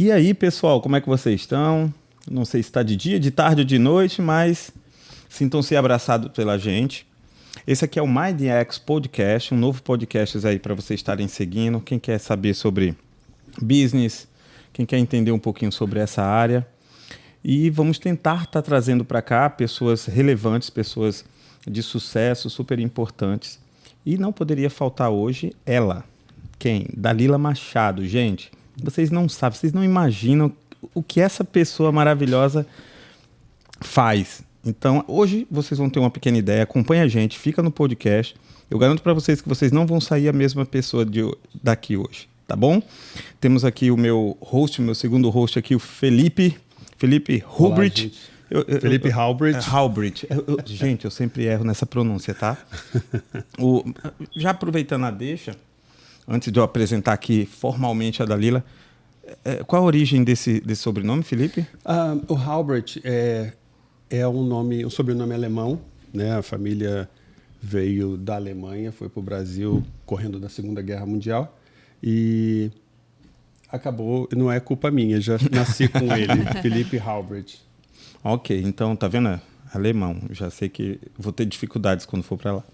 E aí, pessoal, como é que vocês estão? Não sei se está de dia, de tarde ou de noite, mas sintam-se abraçados pela gente. Esse aqui é o MindX Podcast, um novo podcast aí para vocês estarem seguindo. Quem quer saber sobre business, quem quer entender um pouquinho sobre essa área. E vamos tentar estar trazendo para cá pessoas relevantes, pessoas de sucesso, super importantes. E não poderia faltar hoje ela. Quem? Dalila Machado. Gente, vocês não sabem, vocês não imaginam o que essa pessoa maravilhosa faz. Então, hoje vocês vão ter uma pequena ideia. Acompanha a gente, fica no podcast. Eu garanto para vocês que vocês não vão sair a mesma pessoa daqui hoje, tá bom? Temos aqui o meu host, meu segundo host aqui, o Felipe Hulbright. Felipe Hulbright. Hulbright. Gente, eu sempre erro nessa pronúncia, tá? Já aproveitando a deixa, antes de eu apresentar aqui formalmente a Dalila, qual a origem desse sobrenome, Felipe? O Hulbright é um sobrenome alemão, né? A família veio da Alemanha, foi para o Brasil correndo da Segunda Guerra Mundial e acabou, não é culpa minha, já nasci com ele, Felipe Hulbright. Ok, então tá vendo? Alemão, já sei que vou ter dificuldades quando for para lá.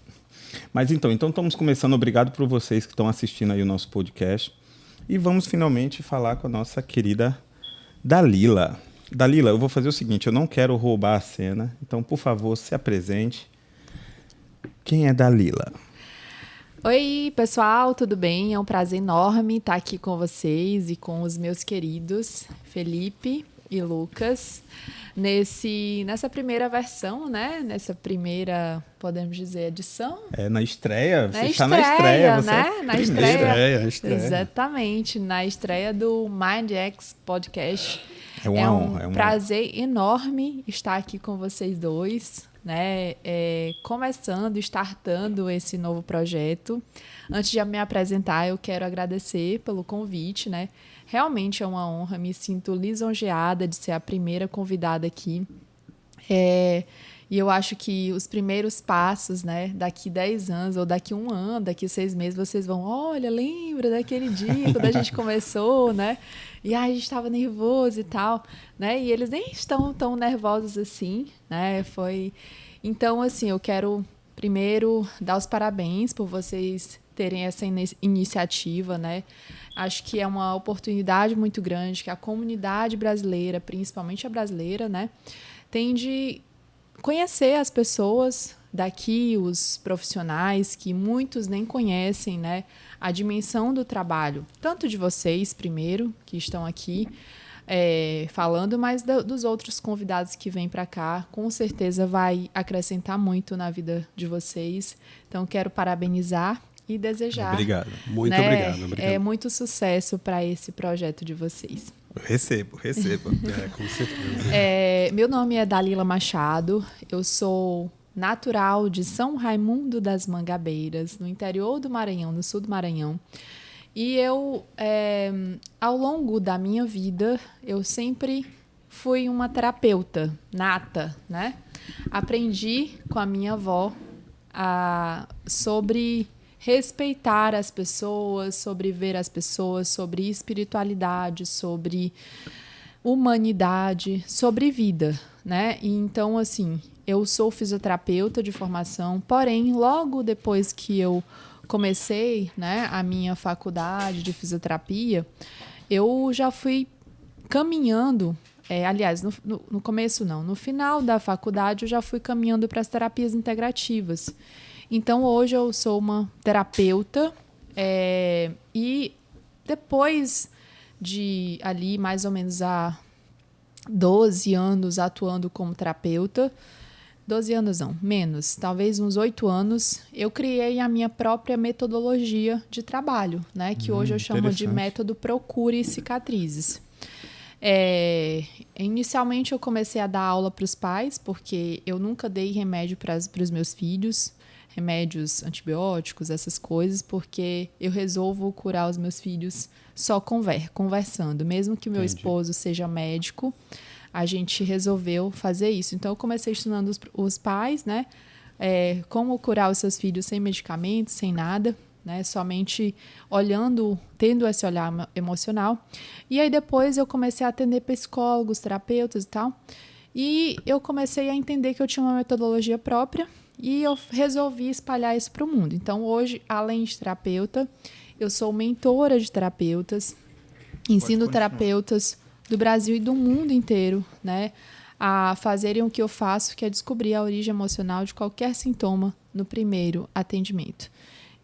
Mas então estamos começando. Obrigado por vocês que estão assistindo aí o nosso podcast. E vamos finalmente falar com a nossa querida Dalila. Dalila, eu vou fazer o seguinte, eu não quero roubar a cena, então, por favor, se apresente. Quem é Dalila? Oi, pessoal, tudo bem? É um prazer enorme estar aqui com vocês e com os meus queridos Felipe e Lucas nessa primeira versão, né? Nessa primeira, podemos dizer, edição. Na estreia. Você está na estreia, né? Na estreia. Exatamente, na estreia do MindX Podcast. É uma honra. É um prazer enorme estar aqui com vocês dois, né? Startando esse novo projeto. Antes de me apresentar, eu quero agradecer pelo convite, né? Realmente é uma honra, me sinto lisonjeada de ser a primeira convidada aqui. E eu acho que os primeiros passos, né, daqui 10 anos, ou daqui 1 ano, daqui 6 meses, vocês vão, olha, lembra daquele dia quando a gente começou, né? E aí a gente estava nervoso e tal, né? E eles nem estão tão nervosos assim, né? Então, assim, eu quero primeiro dar os parabéns por vocês terem essa iniciativa, né? Acho que é uma oportunidade muito grande que a comunidade brasileira, principalmente a brasileira, né, tem de conhecer as pessoas daqui, os profissionais que muitos nem conhecem, né, a dimensão do trabalho, tanto de vocês primeiro, que estão aqui falando, mas dos outros convidados que vêm para cá, com certeza vai acrescentar muito na vida de vocês. Então, quero parabenizar e desejar. Obrigado. Muito obrigado. Muito sucesso para esse projeto de vocês. Recebo. Com certeza. Meu nome é Dalila Machado, eu sou natural de São Raimundo das Mangabeiras, no interior do Maranhão, no sul do Maranhão. E eu, ao longo da minha vida, eu sempre fui uma terapeuta nata, né? Aprendi com a minha avó sobre respeitar as pessoas, sobre ver as pessoas, sobre espiritualidade, sobre humanidade, sobre vida, né? E então, assim, eu sou fisioterapeuta de formação, porém, logo depois que eu comecei, né, a minha faculdade de fisioterapia, eu já fui caminhando, aliás, no começo não, no final da faculdade eu já fui caminhando para as terapias integrativas. Então, hoje eu sou uma terapeuta e depois de ali mais ou menos há 12 anos atuando como terapeuta, 12 anos não, menos, talvez uns 8 anos, eu criei a minha própria metodologia de trabalho, né, que hoje eu chamo de método Procure Cicatrizes. Inicialmente eu comecei a dar aula para os pais, porque eu nunca dei remédio para os meus filhos, remédios antibióticos, essas coisas, porque eu resolvo curar os meus filhos só conversando. Mesmo que o meu esposo seja médico, a gente resolveu fazer isso. Então, eu comecei estudando os pais, né? Como curar os seus filhos sem medicamentos, sem nada, né? Somente olhando, tendo esse olhar emocional. E aí depois eu comecei a atender psicólogos, terapeutas e tal. E eu comecei a entender que eu tinha uma metodologia própria e eu resolvi espalhar isso para o mundo. Então hoje, além de terapeuta, eu sou mentora de terapeutas, ensino terapeutas do Brasil e do mundo inteiro, né, a fazerem o que eu faço, que é descobrir a origem emocional de qualquer sintoma no primeiro atendimento.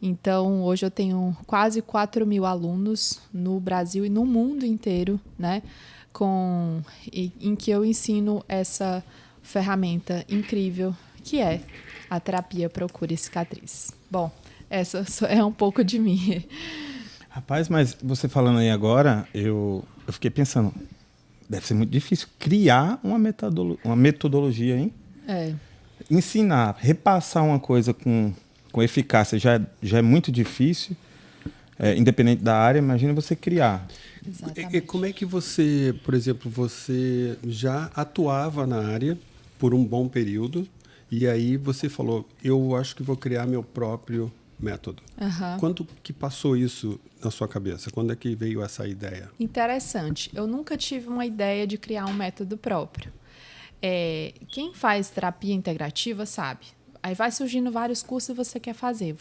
Então, hoje eu tenho quase 4.000 alunos no Brasil e no mundo inteiro, né, em que eu ensino essa ferramenta incrível que é a terapia Procure Cicatriz. Bom, essa é um pouco de mim. Rapaz, mas você falando aí agora, eu fiquei pensando, deve ser muito difícil criar uma metodologia, hein? É. Ensinar, repassar uma coisa com eficácia já é muito difícil, independente da área, imagina você criar. Exatamente. E como é que você, por exemplo, você já atuava na área por um bom período e aí você falou, eu acho que vou criar meu próprio método. Uhum. Quando que passou isso na sua cabeça? Quando é que veio essa ideia? Interessante. Eu nunca tive uma ideia de criar um método próprio. Quem faz terapia integrativa sabe. Aí vai surgindo vários cursos que você quer fazer.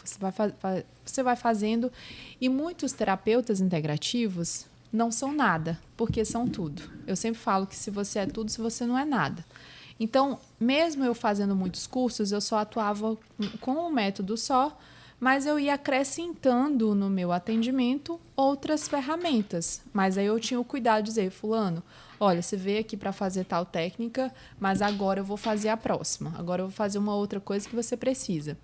Você vai fazendo. E muitos terapeutas integrativos não são nada, porque são tudo. Eu sempre falo que se você é tudo, se você não é nada. Então, mesmo eu fazendo muitos cursos, eu só atuava com um método só, mas eu ia acrescentando no meu atendimento outras ferramentas. Mas aí eu tinha o cuidado de dizer, fulano, olha, você veio aqui para fazer tal técnica, mas agora eu vou fazer a próxima. Agora eu vou fazer uma outra coisa que você precisa.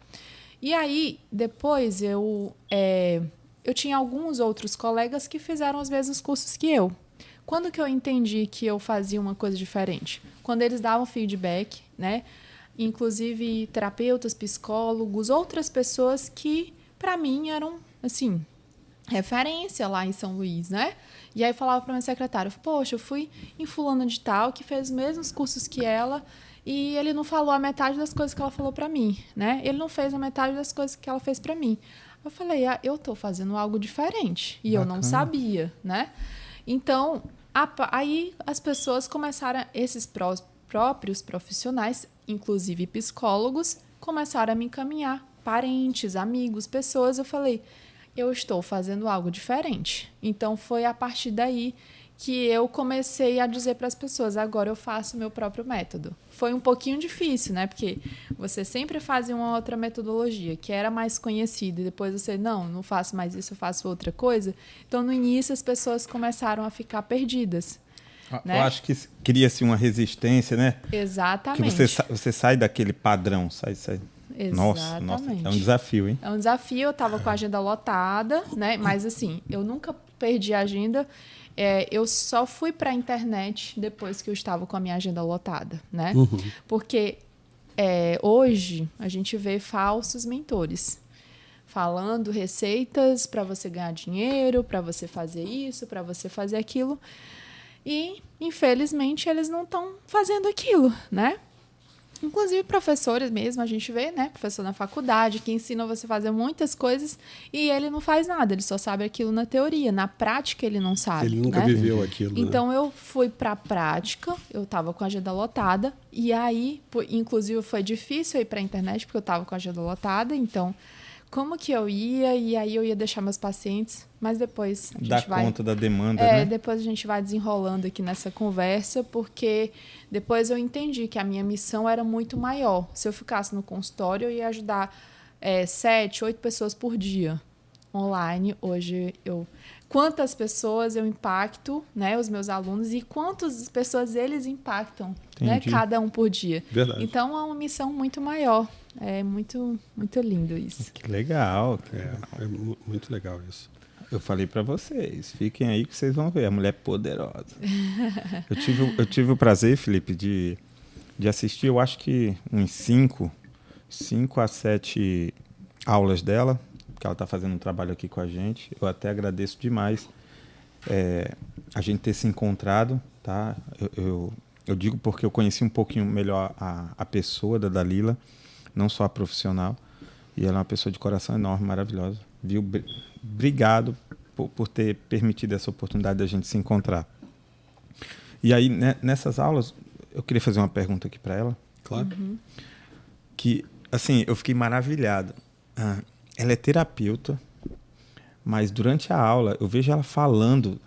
E aí, depois, eu tinha alguns outros colegas que fizeram os mesmos cursos que eu. Quando que eu entendi que eu fazia uma coisa diferente? Quando eles davam feedback, né? Inclusive terapeutas, psicólogos, outras pessoas que, para mim, eram, assim, referência lá em São Luís, né? E aí falava para minha secretária, poxa, eu fui em fulana de tal, que fez os mesmos cursos que ela, e ele não falou a metade das coisas que ela falou para mim, né? Ele não fez a metade das coisas que ela fez para mim. Eu falei, eu tô fazendo algo diferente, e Bacana. eu não sabia, né? Então, aí as pessoas começaram, esses próprios profissionais, inclusive psicólogos, começaram a me encaminhar, parentes, amigos, pessoas. Eu falei, eu estou fazendo algo diferente. Então, foi a partir daí que eu comecei a dizer para as pessoas, agora eu faço o meu próprio método. Foi um pouquinho difícil, né? Porque você sempre fazia uma outra metodologia, que era mais conhecida, e depois você, não faço mais isso, eu faço outra coisa. Então, no início, as pessoas começaram a ficar perdidas. Né? Eu acho que cria-se uma resistência, né? Exatamente. Que você sai daquele padrão, sai. Exatamente. Nossa, é um desafio, hein? É um desafio, eu estava com a agenda lotada, né? Mas assim, eu nunca perdi a agenda. Eu só fui para a internet depois que eu estava com a minha agenda lotada, né? Uhum. Porque hoje a gente vê falsos mentores falando receitas para você ganhar dinheiro, para você fazer isso, para você fazer aquilo. E, infelizmente, eles não estão fazendo aquilo, né? Inclusive, professores mesmo, a gente vê, né? Professor na faculdade, que ensina você a fazer muitas coisas e ele não faz nada, ele só sabe aquilo na teoria. Na prática, ele não sabe. Ele nunca né? viveu aquilo. Então, né? eu fui para a prática, eu estava com a agenda lotada e aí, inclusive, foi difícil ir para a internet porque eu estava com a agenda lotada. Então, como que eu ia? E aí eu ia deixar meus pacientes, mas depois a gente vai... conta da demanda, né? Depois a gente vai desenrolando aqui nessa conversa, porque depois eu entendi que a minha missão era muito maior. Se eu ficasse no consultório, eu ia ajudar 7, 8 pessoas por dia. Online, hoje quantas pessoas eu impacto, né, os meus alunos, e quantas pessoas eles impactam, né, cada um por dia. Verdade. Então, é uma missão muito maior. É muito, muito lindo isso. Que legal. É muito legal isso. Eu falei para vocês, fiquem aí que vocês vão ver, a mulher poderosa. Eu tive o prazer, Felipe, de assistir, eu acho que uns 5 a 7 aulas dela, que ela está fazendo um trabalho aqui com a gente. Eu até agradeço demais a gente ter se encontrado, tá? Eu digo porque eu conheci um pouquinho melhor a pessoa da Dalila, não só a profissional, e ela é uma pessoa de coração enorme, maravilhosa. viu? Obrigado por ter permitido essa oportunidade da gente se encontrar. E aí, né, nessas aulas, eu queria fazer uma pergunta aqui para ela. Claro. Que, assim, eu fiquei maravilhado. Ela é terapeuta, mas durante a aula eu vejo ela falando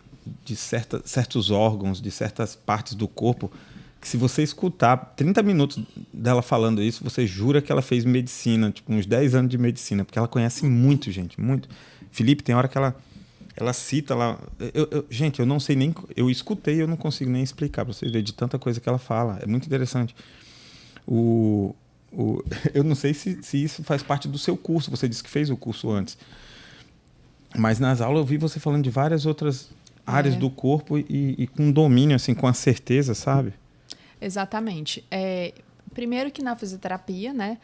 de certos órgãos, de certas partes do corpo, que se você escutar 30 minutos dela falando isso, você jura que ela fez medicina, tipo uns 10 anos de medicina, porque ela conhece muito, gente, muito. Felipe, tem hora que ela cita lá... Gente, eu não sei nem... Eu escutei e eu não consigo nem explicar para vocês verem de tanta coisa que ela fala. É muito interessante. Eu não sei se isso faz parte do seu curso. Você disse que fez o curso antes. Mas nas aulas eu vi você falando de várias outras áreas do corpo e com domínio, assim, com a certeza, sabe? Exatamente. Primeiro que na fisioterapia, né?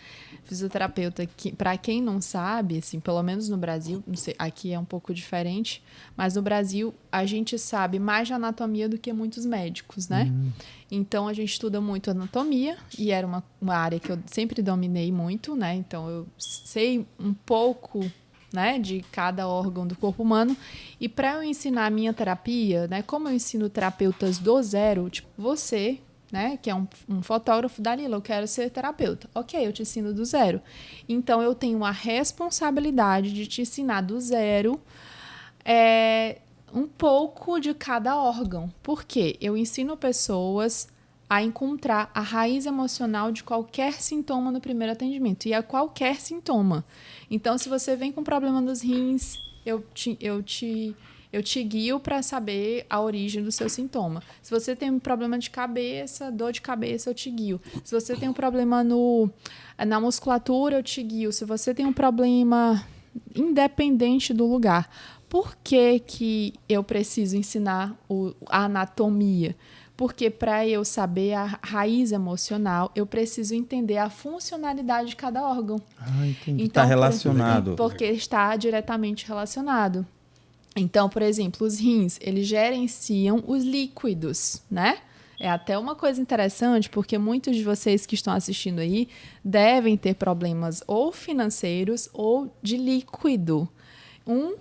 Fisioterapeuta, para quem não sabe, assim, pelo menos no Brasil, não sei, aqui é um pouco diferente, mas no Brasil a gente sabe mais de anatomia do que muitos médicos, né? Então a gente estuda muito anatomia e era uma área que eu sempre dominei muito, né? Então eu sei um pouco, né, de cada órgão do corpo humano. E para eu ensinar a minha terapia, né, como eu ensino terapeutas do zero, tipo você, né, que é um fotógrafo, Danilo, eu quero ser terapeuta. Ok, eu te ensino do zero. Então, eu tenho a responsabilidade de te ensinar do zero um pouco de cada órgão. Por quê? Eu ensino pessoas a encontrar a raiz emocional de qualquer sintoma no primeiro atendimento. E a qualquer sintoma. Então, se você vem com problema nos rins, eu te guio para saber a origem do seu sintoma. Se você tem um problema de cabeça, dor de cabeça, eu te guio. Se você tem um problema na musculatura, eu te guio. Se você tem um problema independente do lugar, por que eu preciso ensinar a anatomia? Porque para eu saber a raiz emocional, eu preciso entender a funcionalidade de cada órgão. Entendi. Então, está relacionado. Porque está diretamente relacionado. Então, por exemplo, os rins, eles gerenciam os líquidos, né? É até uma coisa interessante, porque muitos de vocês que estão assistindo aí devem ter problemas ou financeiros ou de líquido. Um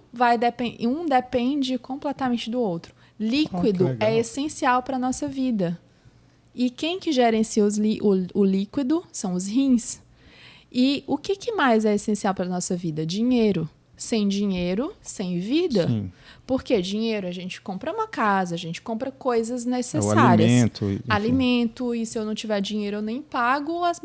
depende completamente do outro. Líquido é essencial para a nossa vida. E quem que gerencia o líquido são os rins. E o que mais é essencial para a nossa vida? Dinheiro. Sem dinheiro, sem vida. Sim. Porque dinheiro, a gente compra uma casa, a gente compra coisas necessárias. Alimento. E se eu não tiver dinheiro, eu nem pago as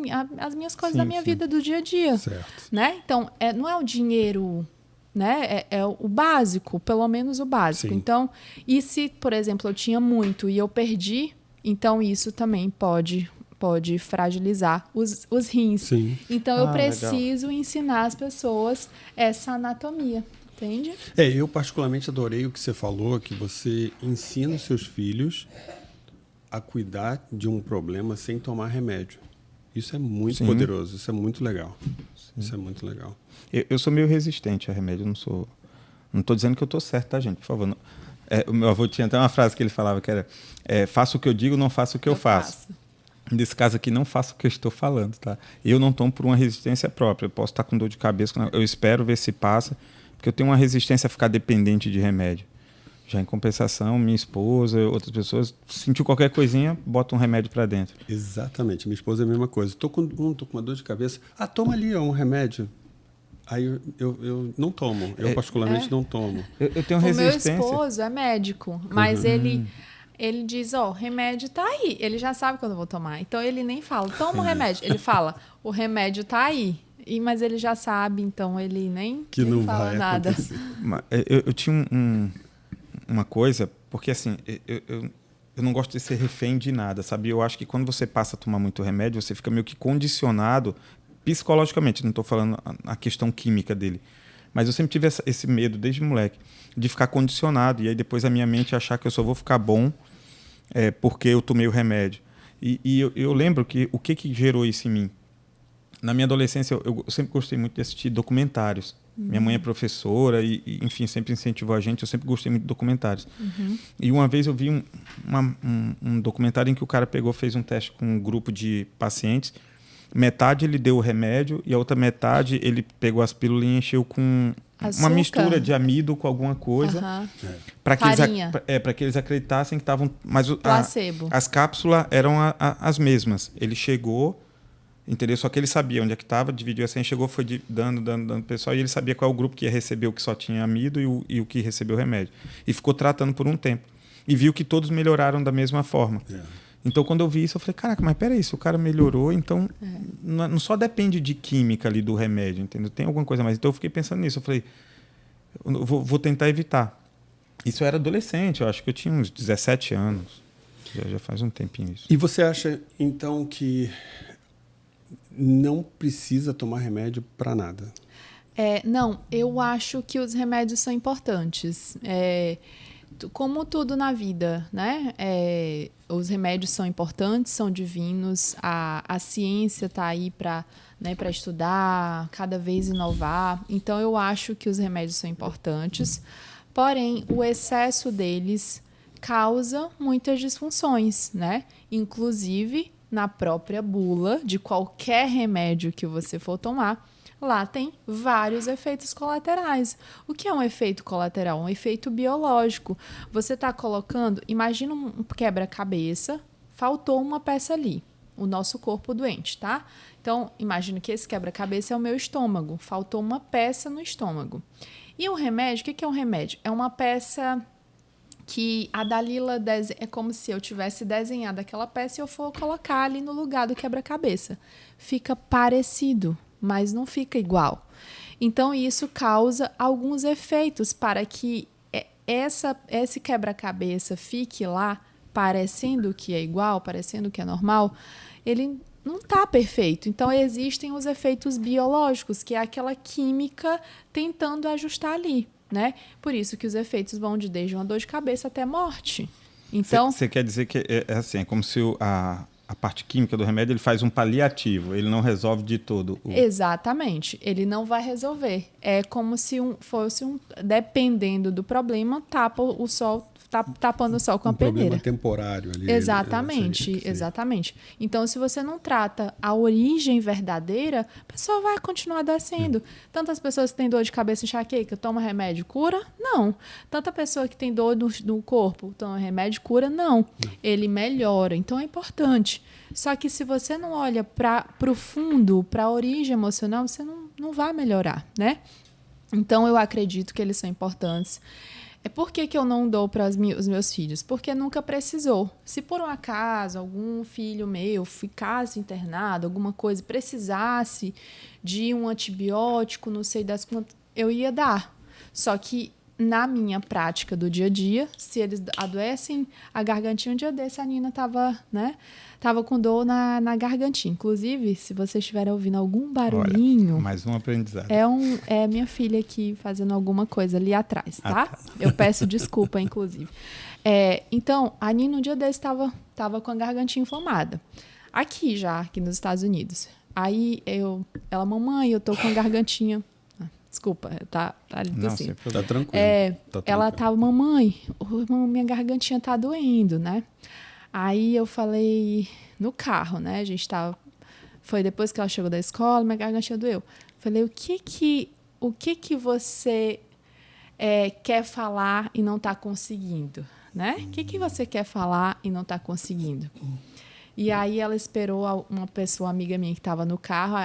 minhas coisas da minha vida do dia a dia. Certo. Né? Então, não é o dinheiro, né? É o básico, pelo menos o básico. Sim. Então, e se, por exemplo, eu tinha muito e eu perdi, então isso também pode fragilizar os rins. Sim. Então, eu preciso ensinar as pessoas essa anatomia, entende? Eu particularmente adorei o que você falou, que você ensina os seus filhos a cuidar de um problema sem tomar remédio. Isso é muito poderoso, isso é muito legal. Isso é muito legal. Eu sou meio resistente a remédio, não estou dizendo que eu estou certo, tá, gente? Por favor. Não. O meu avô tinha até uma frase que ele falava que era faça o que eu digo, não faça o que eu faço. Nesse caso aqui, não faço o que eu estou falando, tá? Eu não tomo por uma resistência própria. Eu posso estar com dor de cabeça, eu espero ver se passa, porque eu tenho uma resistência a ficar dependente de remédio. Já em compensação, minha esposa, outras pessoas, sentiu qualquer coisinha, bota um remédio para dentro. Exatamente. Minha esposa é a mesma coisa. Tô com uma dor de cabeça. Toma ali um remédio. Aí eu não tomo. Eu particularmente não tomo. Eu tenho resistência. O meu esposo é médico, mas ele diz, remédio tá aí. Ele já sabe quando eu vou tomar. Então, ele nem fala, toma o remédio. Ele fala, o remédio tá aí. Mas ele já sabe, então ele nem fala vai nada. Acontecer. Eu tinha uma coisa, porque assim, eu não gosto de ser refém de nada, sabe? Eu acho que quando você passa a tomar muito remédio, você fica meio que condicionado psicologicamente, não estou falando a questão química dele. Mas eu sempre tive esse medo, desde moleque, de ficar condicionado. E aí depois a minha mente achar que eu só vou ficar bom porque eu tomei o remédio. E eu lembro que o que gerou isso em mim? Na minha adolescência, eu sempre gostei muito de assistir documentários. Minha mãe é professora e, enfim, sempre incentivou a gente. Eu sempre gostei muito de documentários. E uma vez eu vi um documentário em que o cara fez um teste com um grupo de pacientes. Metade ele deu o remédio e a outra metade ele pegou as pílulas e encheu com Açúcar. mistura de amido com alguma coisa. Aham. Para que, Farinha. para que eles acreditassem que estavam... Mas Placebo. as cápsulas eram as mesmas. Ele chegou, entendeu? Só que ele sabia onde é que estava, dividiu assim, chegou, foi dando pro pessoal, e ele sabia qual é o grupo que ia receber o que só tinha amido e o que recebeu o remédio. E ficou tratando por um tempo. E viu que todos melhoraram da mesma forma. Então, quando eu vi isso, eu falei, caraca, mas peraí, se o cara melhorou, então não só depende de química ali do remédio, entendeu? Tem alguma coisa mais. Então, eu fiquei pensando nisso. Eu falei, eu vou tentar evitar. Isso eu era adolescente, eu acho que eu tinha uns 17 anos. Já faz um tempinho isso. E você acha, então, que não precisa tomar remédio para nada? Não, eu acho que os remédios são importantes. Como tudo na vida, né? Os remédios são importantes, são divinos. A ciência está aí para estudar, cada vez inovar. Então, eu acho que os remédios são importantes. Porém, o excesso deles causa muitas disfunções, né? Inclusive, na própria bula de qualquer remédio que você for tomar, lá tem vários efeitos colaterais. O que é um efeito colateral? Um efeito biológico. Você está colocando... Imagina um quebra-cabeça, faltou uma peça ali. O nosso corpo doente, tá? Então, imagina que esse quebra-cabeça é o meu estômago. Faltou uma peça no estômago. E o remédio, o que é um remédio? É uma peça que a Dalila... É como se eu tivesse desenhado aquela peça e eu for colocar ali no lugar do quebra-cabeça. Fica parecido, mas não fica igual. Então, isso causa alguns efeitos para que esse quebra-cabeça fique lá parecendo que é igual, parecendo que é normal. Ele não está perfeito. Então, existem os efeitos biológicos, que é aquela química tentando ajustar ali, né? Por isso que os efeitos vão desde uma dor de cabeça até morte. Então, você quer dizer que é assim, é como se a parte química do remédio ele faz um paliativo, ele não resolve de todo. Exatamente, ele não vai resolver. É como se fosse dependendo do problema, tapando o sol com a peneira. Problema temporário ali. Exatamente, exatamente. Então, se você não trata a origem verdadeira, a pessoa vai continuar adoecendo. Tantas pessoas que têm dor de cabeça e enxaqueca, toma remédio, cura? Não. Tanta pessoa que tem dor no corpo, toma remédio, cura? Não. Ele melhora. Então, é importante. Só que se você não olha para o fundo, para a origem emocional, você não vai melhorar, né? Então, eu acredito que eles são importantes. Por que eu não dou para os meus filhos? Porque nunca precisou. Se por um acaso algum filho meu ficasse internado, alguma coisa, precisasse de um antibiótico, não sei das quantas, eu ia dar. Só que na minha prática do dia a dia, se eles adoecem a gargantinha, um dia desse a Nina tava com dor na gargantinha. Inclusive, se vocês estiverem ouvindo algum barulhinho... Olha, mais um aprendizado. É minha filha aqui fazendo alguma coisa ali atrás, tá? Eu peço desculpa, inclusive. Então, a Nina, um dia desse, tava com a gargantinha inflamada. Aqui nos Estados Unidos. Aí, ela, mamãe, eu tô com a gargantinha... Desculpa, tá ali tossindo. Tá tranquilo. Ela tava, mamãe, minha gargantinha tá doendo, né? Aí eu falei, no carro, né? A gente tava... Foi depois que ela chegou da escola, minha gargantinha doeu. Falei, o que você quer falar e não tá conseguindo, né? O que você quer falar e não tá conseguindo? E aí ela esperou uma pessoa, amiga minha que tava no carro,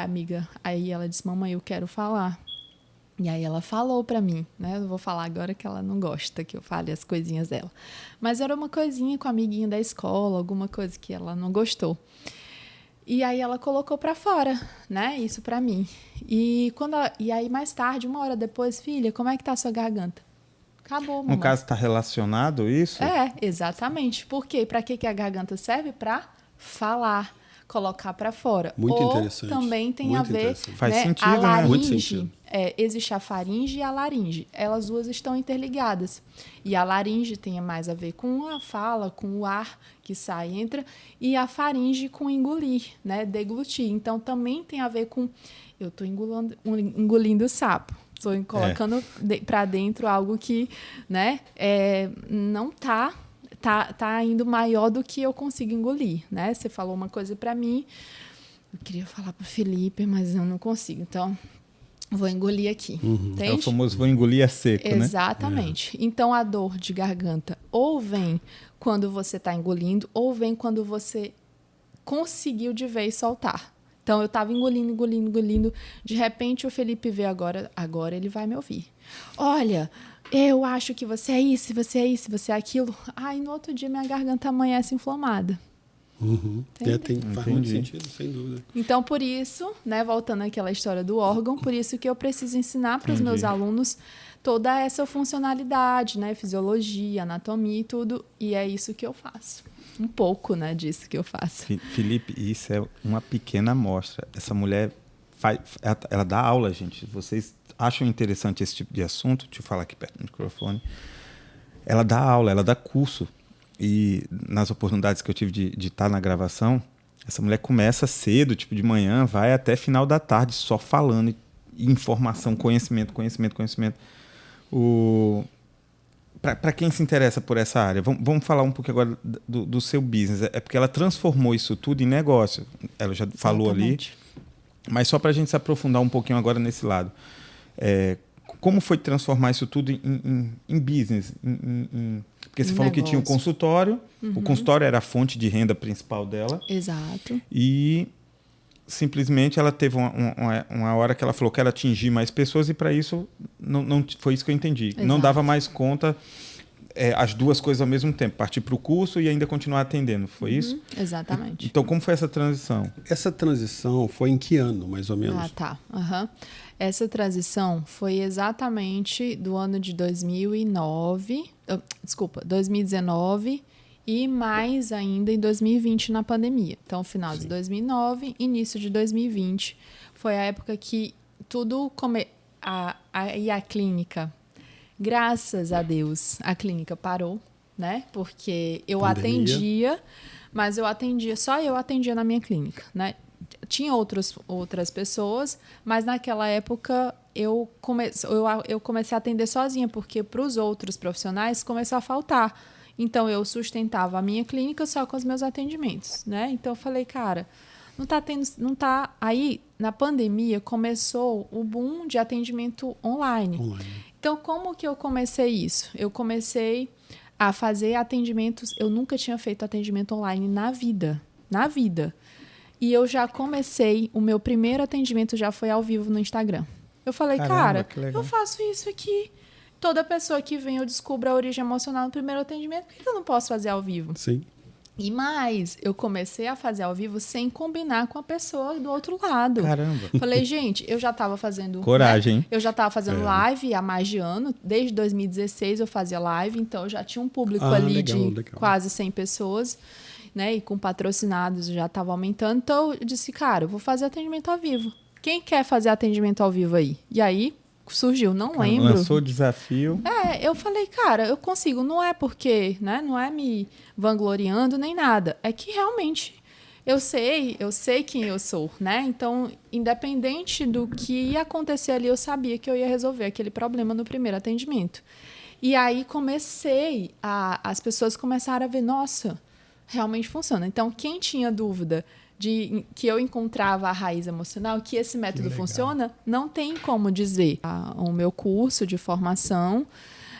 aí ela disse, mamãe, eu quero falar. E aí ela falou pra mim, né? Eu vou falar agora que ela não gosta que eu fale as coisinhas dela. Mas era uma coisinha com a amiguinha da escola, alguma coisa que ela não gostou. E aí ela colocou pra fora, né? Isso pra mim. E aí mais tarde, uma hora depois, filha, como é que tá a sua garganta? Acabou, mamãe. No caso, tá relacionado isso? Exatamente. Por quê? Pra que a garganta serve? Pra falar. Colocar para fora. Muito interessante. Também tem muito a ver, Faz né, sentido, a né? laringe, Muito sentido. Existe a faringe e a laringe. Elas duas estão interligadas. E a laringe tem mais a ver com a fala, com o ar que sai e entra, e a faringe com engolir, né, deglutir. Então, também tem a ver com... Eu estou engolindo o sapo. Estou colocando para dentro algo que, né, não está... Tá indo maior do que eu consigo engolir, né? Você falou uma coisa para mim, eu queria falar para o Felipe, mas eu não consigo. Então, Vou engolir aqui. É o Entende? famoso vou engolir a seco, né? Exatamente. Então, a dor de garganta ou vem quando você está engolindo, ou vem quando você conseguiu de vez soltar. Então, eu estava engolindo. De repente, o Felipe vê agora ele vai me ouvir. Olha, eu acho que você é isso, você é isso, você é aquilo. Ai, no outro dia, minha garganta amanhece inflamada. Faz muito sentido, sem dúvida. Então, por isso, né, voltando àquela história do órgão, por isso que eu preciso ensinar para os meus alunos toda essa funcionalidade, né, fisiologia, anatomia e tudo, e é isso que eu faço. Um pouco, né, disso que eu faço. Felipe, isso é uma pequena amostra. Essa mulher ela dá aula, gente. Vocês acham interessante esse tipo de assunto? Deixa eu falar aqui perto do microfone. Ela dá aula, ela dá curso. E nas oportunidades que eu tive de estar na gravação, essa mulher começa cedo, tipo de manhã, vai até final da tarde só falando, informação, conhecimento. Para quem se interessa por essa área, vamos falar um pouco agora do seu business. É porque ela transformou isso tudo em negócio. Ela já falou ali, mas só para a gente se aprofundar um pouquinho agora nesse lado. Como foi transformar isso tudo em business? Porque você falou que tinha um consultório, o consultório era a fonte de renda principal dela. Exato. E simplesmente ela teve uma hora que ela falou que ela atingir mais pessoas e para isso não foi isso que eu entendi. Exato. Não dava mais conta as duas coisas ao mesmo tempo, partir para o curso e ainda continuar atendendo, foi isso? Exatamente. Então, como foi essa transição? Essa transição foi em que ano, mais ou menos? Ah, tá. Essa transição foi exatamente do ano de 2019 e mais ainda em 2020 na pandemia. Então, final de 2009, início de 2020, foi a época que tudo e a clínica, graças a Deus, a clínica parou, né? Porque eu atendia, mas só eu atendia na minha clínica, né? Tinha outras pessoas, mas naquela época eu comecei a atender sozinha, porque para os outros profissionais começou a faltar. Então, eu sustentava a minha clínica só com os meus atendimentos, né? Então, eu falei, cara, não tá... Aí, na pandemia, começou o boom de atendimento online. Então, como que eu comecei isso? Eu comecei a fazer atendimentos... Eu nunca tinha feito atendimento online na vida. E eu já comecei... O meu primeiro atendimento já foi ao vivo no Instagram. Eu falei, Caramba, cara, eu faço isso aqui... Toda pessoa que vem, eu descubro a origem emocional no primeiro atendimento. Por que eu não posso fazer ao vivo? Sim. E mais, eu comecei a fazer ao vivo sem combinar com a pessoa do outro lado. Caramba. Falei, gente, eu já estava fazendo... Coragem, hein? Eu já estava fazendo live há mais de ano. Desde 2016 eu fazia live. Então, eu já tinha um público ali de quase 100 pessoas. Né? E com patrocinados já estava aumentando. Então, eu disse, cara, eu vou fazer atendimento ao vivo. Quem quer fazer atendimento ao vivo aí? E aí... surgiu, não lembro. Lançou o desafio. Eu falei, cara, eu consigo. Não é porque, né? Não é me vangloriando nem nada. É que realmente eu sei quem eu sou, né? Então, independente do que ia acontecer ali, eu sabia que eu ia resolver aquele problema no primeiro atendimento. E aí as pessoas começaram a ver, nossa, realmente funciona. Então, quem tinha dúvida de que eu encontrava a raiz emocional, que esse método funciona, não tem como dizer. O meu curso de formação,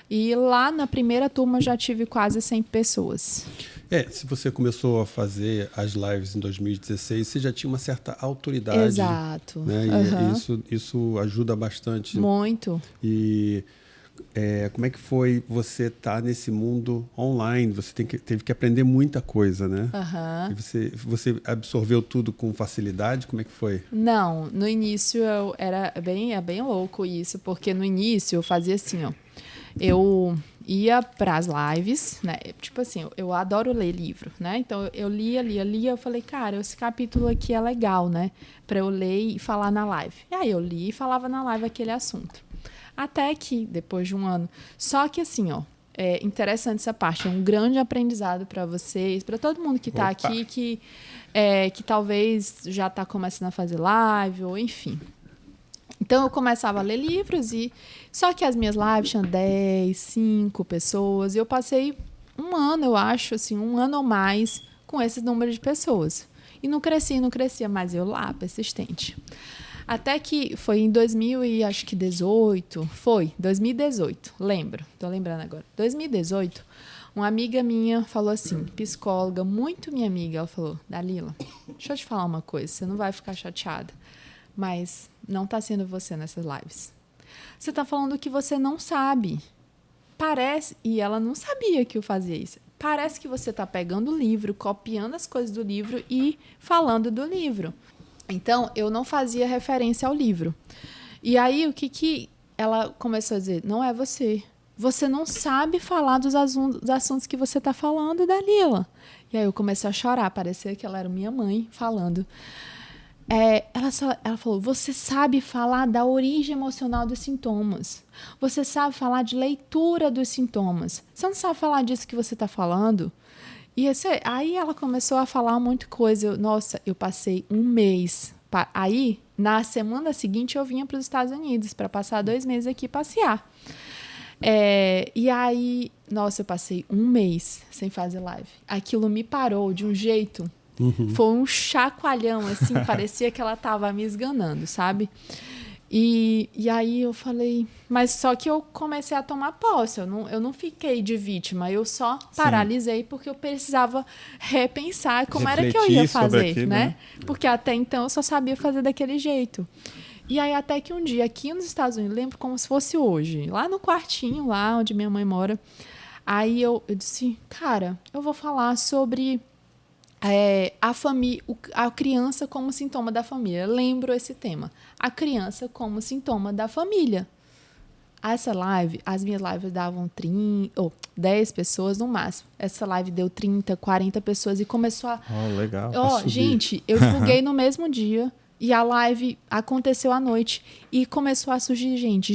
e lá na primeira turma já tive quase 100 pessoas. Se você começou a fazer as lives em 2016, você já tinha uma certa autoridade. Exato. Né? E isso ajuda bastante. Muito. E como é que foi você estar nesse mundo online? Você teve que aprender muita coisa, né? E você absorveu tudo com facilidade? Como é que foi? Não, no início é bem louco isso, porque no início eu fazia assim, ó. Eu ia para as lives, né? Tipo assim, eu adoro ler livro, né? Então eu lia, eu falei, cara, esse capítulo aqui é legal, né? Para eu ler e falar na live. E aí eu li e falava na live aquele assunto. Até que, depois de um ano. Só que assim, ó, é interessante essa parte. É um grande aprendizado para vocês, para todo mundo que está aqui, que talvez já está começando a fazer live, ou enfim. Então, eu começava a ler livros, só que as minhas lives tinham 10, 5 pessoas, e eu passei um ano, eu acho, assim, um ano ou mais com esse número de pessoas. E não crescia, mas eu lá, persistente. Até que foi em 2018, 2018, lembro, tô lembrando agora. 2018, uma amiga minha falou assim, psicóloga, muito minha amiga, ela falou, Dalila, deixa eu te falar uma coisa, você não vai ficar chateada, mas não tá sendo você nessas lives. Você tá falando o que você não sabe. Parece, e ela não sabia que eu fazia isso. Parece que você tá pegando o livro, copiando as coisas do livro e falando do livro. Então, eu não fazia referência ao livro. E aí, o que ela começou a dizer? Não é você. Você não sabe falar dos assuntos que você tá falando, Dalila. E aí, eu comecei a chorar. Parecia que ela era minha mãe falando. Ela falou, você sabe falar da origem emocional dos sintomas. Você sabe falar de leitura dos sintomas. Você não sabe falar disso que você está falando? E aí ela começou a falar muita coisa. Nossa, eu passei um mês. Aí, na semana seguinte, eu vinha para os Estados Unidos para passar 2 meses aqui passear. E aí, nossa, eu passei um mês sem fazer live. Aquilo me parou de um jeito... Foi um chacoalhão, assim, parecia que ela estava me esganando, sabe? E aí eu falei... Mas só que eu comecei a tomar posse, eu não fiquei de vítima, eu só paralisei porque eu precisava repensar como era que eu ia fazer, aquilo, né? Porque até então eu só sabia fazer daquele jeito. E aí até que um dia, aqui nos Estados Unidos, lembro como se fosse hoje, lá no quartinho, lá onde minha mãe mora, aí eu disse, cara, eu vou falar sobre... a criança como sintoma da família. Lembro esse tema. A criança como sintoma da família. Essa live, as minhas lives davam 10 pessoas no máximo. Essa live deu 30, 40 pessoas e começou a... legal. Gente, eu divulguei no mesmo dia e a live aconteceu à noite e começou a surgir gente.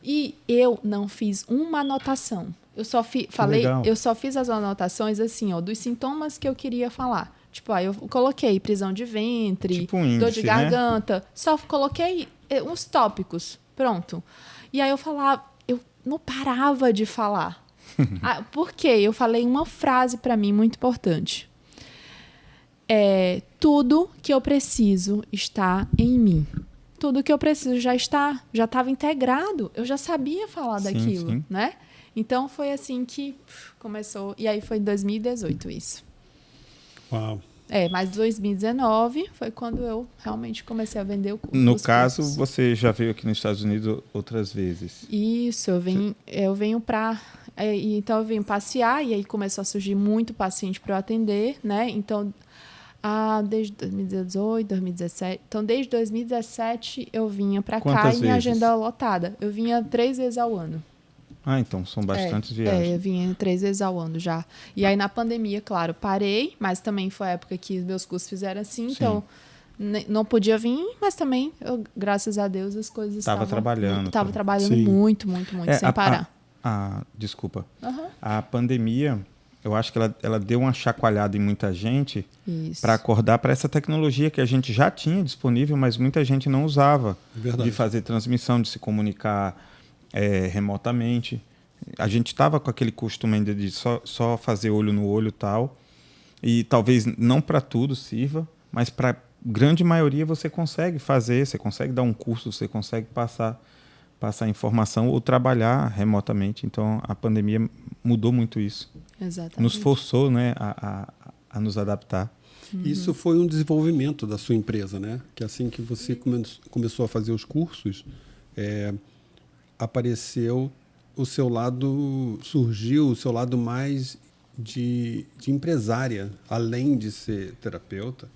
E eu não fiz uma anotação. Eu só fiz as anotações assim, dos sintomas que eu queria falar. Tipo, eu coloquei prisão de ventre, tipo índice, dor de garganta, só coloquei uns tópicos, pronto. E aí eu não parava de falar. Por quê? Eu falei uma frase para mim muito importante. Tudo que eu preciso está em mim. Tudo que eu preciso já estava integrado. Eu já sabia falar daquilo, sim. Né? Então, foi assim que começou. E aí, foi em 2018 isso. Uau. Mas 2019 foi quando eu realmente comecei a vender o curso. No caso, você já veio aqui nos Estados Unidos outras vezes? Isso, eu venho para... Então, eu venho passear e aí começou a surgir muito paciente para eu atender, né? Então, desde 2018, 2017... Então, desde 2017, eu vinha para cá e minha agenda lotada. Eu vinha 3 vezes ao ano. Então são bastantes viagens. Eu vinha 3 vezes ao ano já. E aí na pandemia, claro, parei, mas também foi a época que meus cursos fizeram assim, então não podia vir, mas também, graças a Deus, as coisas estavam trabalhando. Estava trabalhando muito, sem parar. Desculpa. A pandemia, eu acho que ela deu uma chacoalhada em muita gente para acordar para essa tecnologia que a gente já tinha disponível, mas muita gente não usava. Verdade. De fazer transmissão, de se comunicar remotamente. A gente estava com aquele costume ainda de só fazer olho no olho e tal. E talvez não para tudo sirva, mas para a grande maioria você consegue fazer, você consegue dar um curso, você consegue passar informação ou trabalhar remotamente. Então, a pandemia mudou muito isso. Exatamente. Nos forçou, né, a nos adaptar. Isso foi um desenvolvimento da sua empresa, né? Que assim que você começou a fazer os cursos... apareceu surgiu o seu lado mais de empresária, além de ser terapeuta,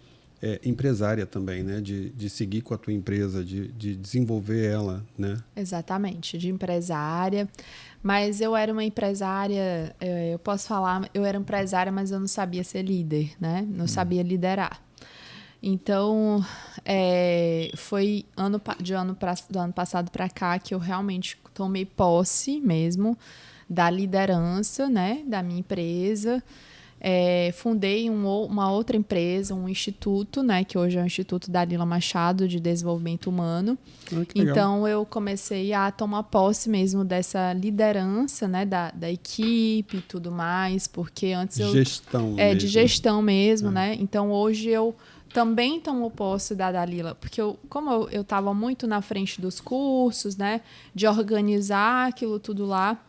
empresária também, né? De seguir com a tua empresa, de desenvolver ela, né? Exatamente, de empresária. Mas eu era uma empresária, eu posso falar, eu era empresária, mas eu não sabia ser líder, né? Não sabia liderar. Então, foi do ano passado para cá que eu realmente tomei posse mesmo da liderança, né, da minha empresa. Fundei uma outra empresa, um instituto, né, que hoje é o Instituto Dalila Machado de Desenvolvimento Humano. Então, eu comecei a tomar posse mesmo dessa liderança, né, da equipe e tudo mais, porque antes Gestão de gestão mesmo, né? Então, hoje eu também tomou posse da Dalila, porque como eu estava muito na frente dos cursos, né, de organizar aquilo tudo lá,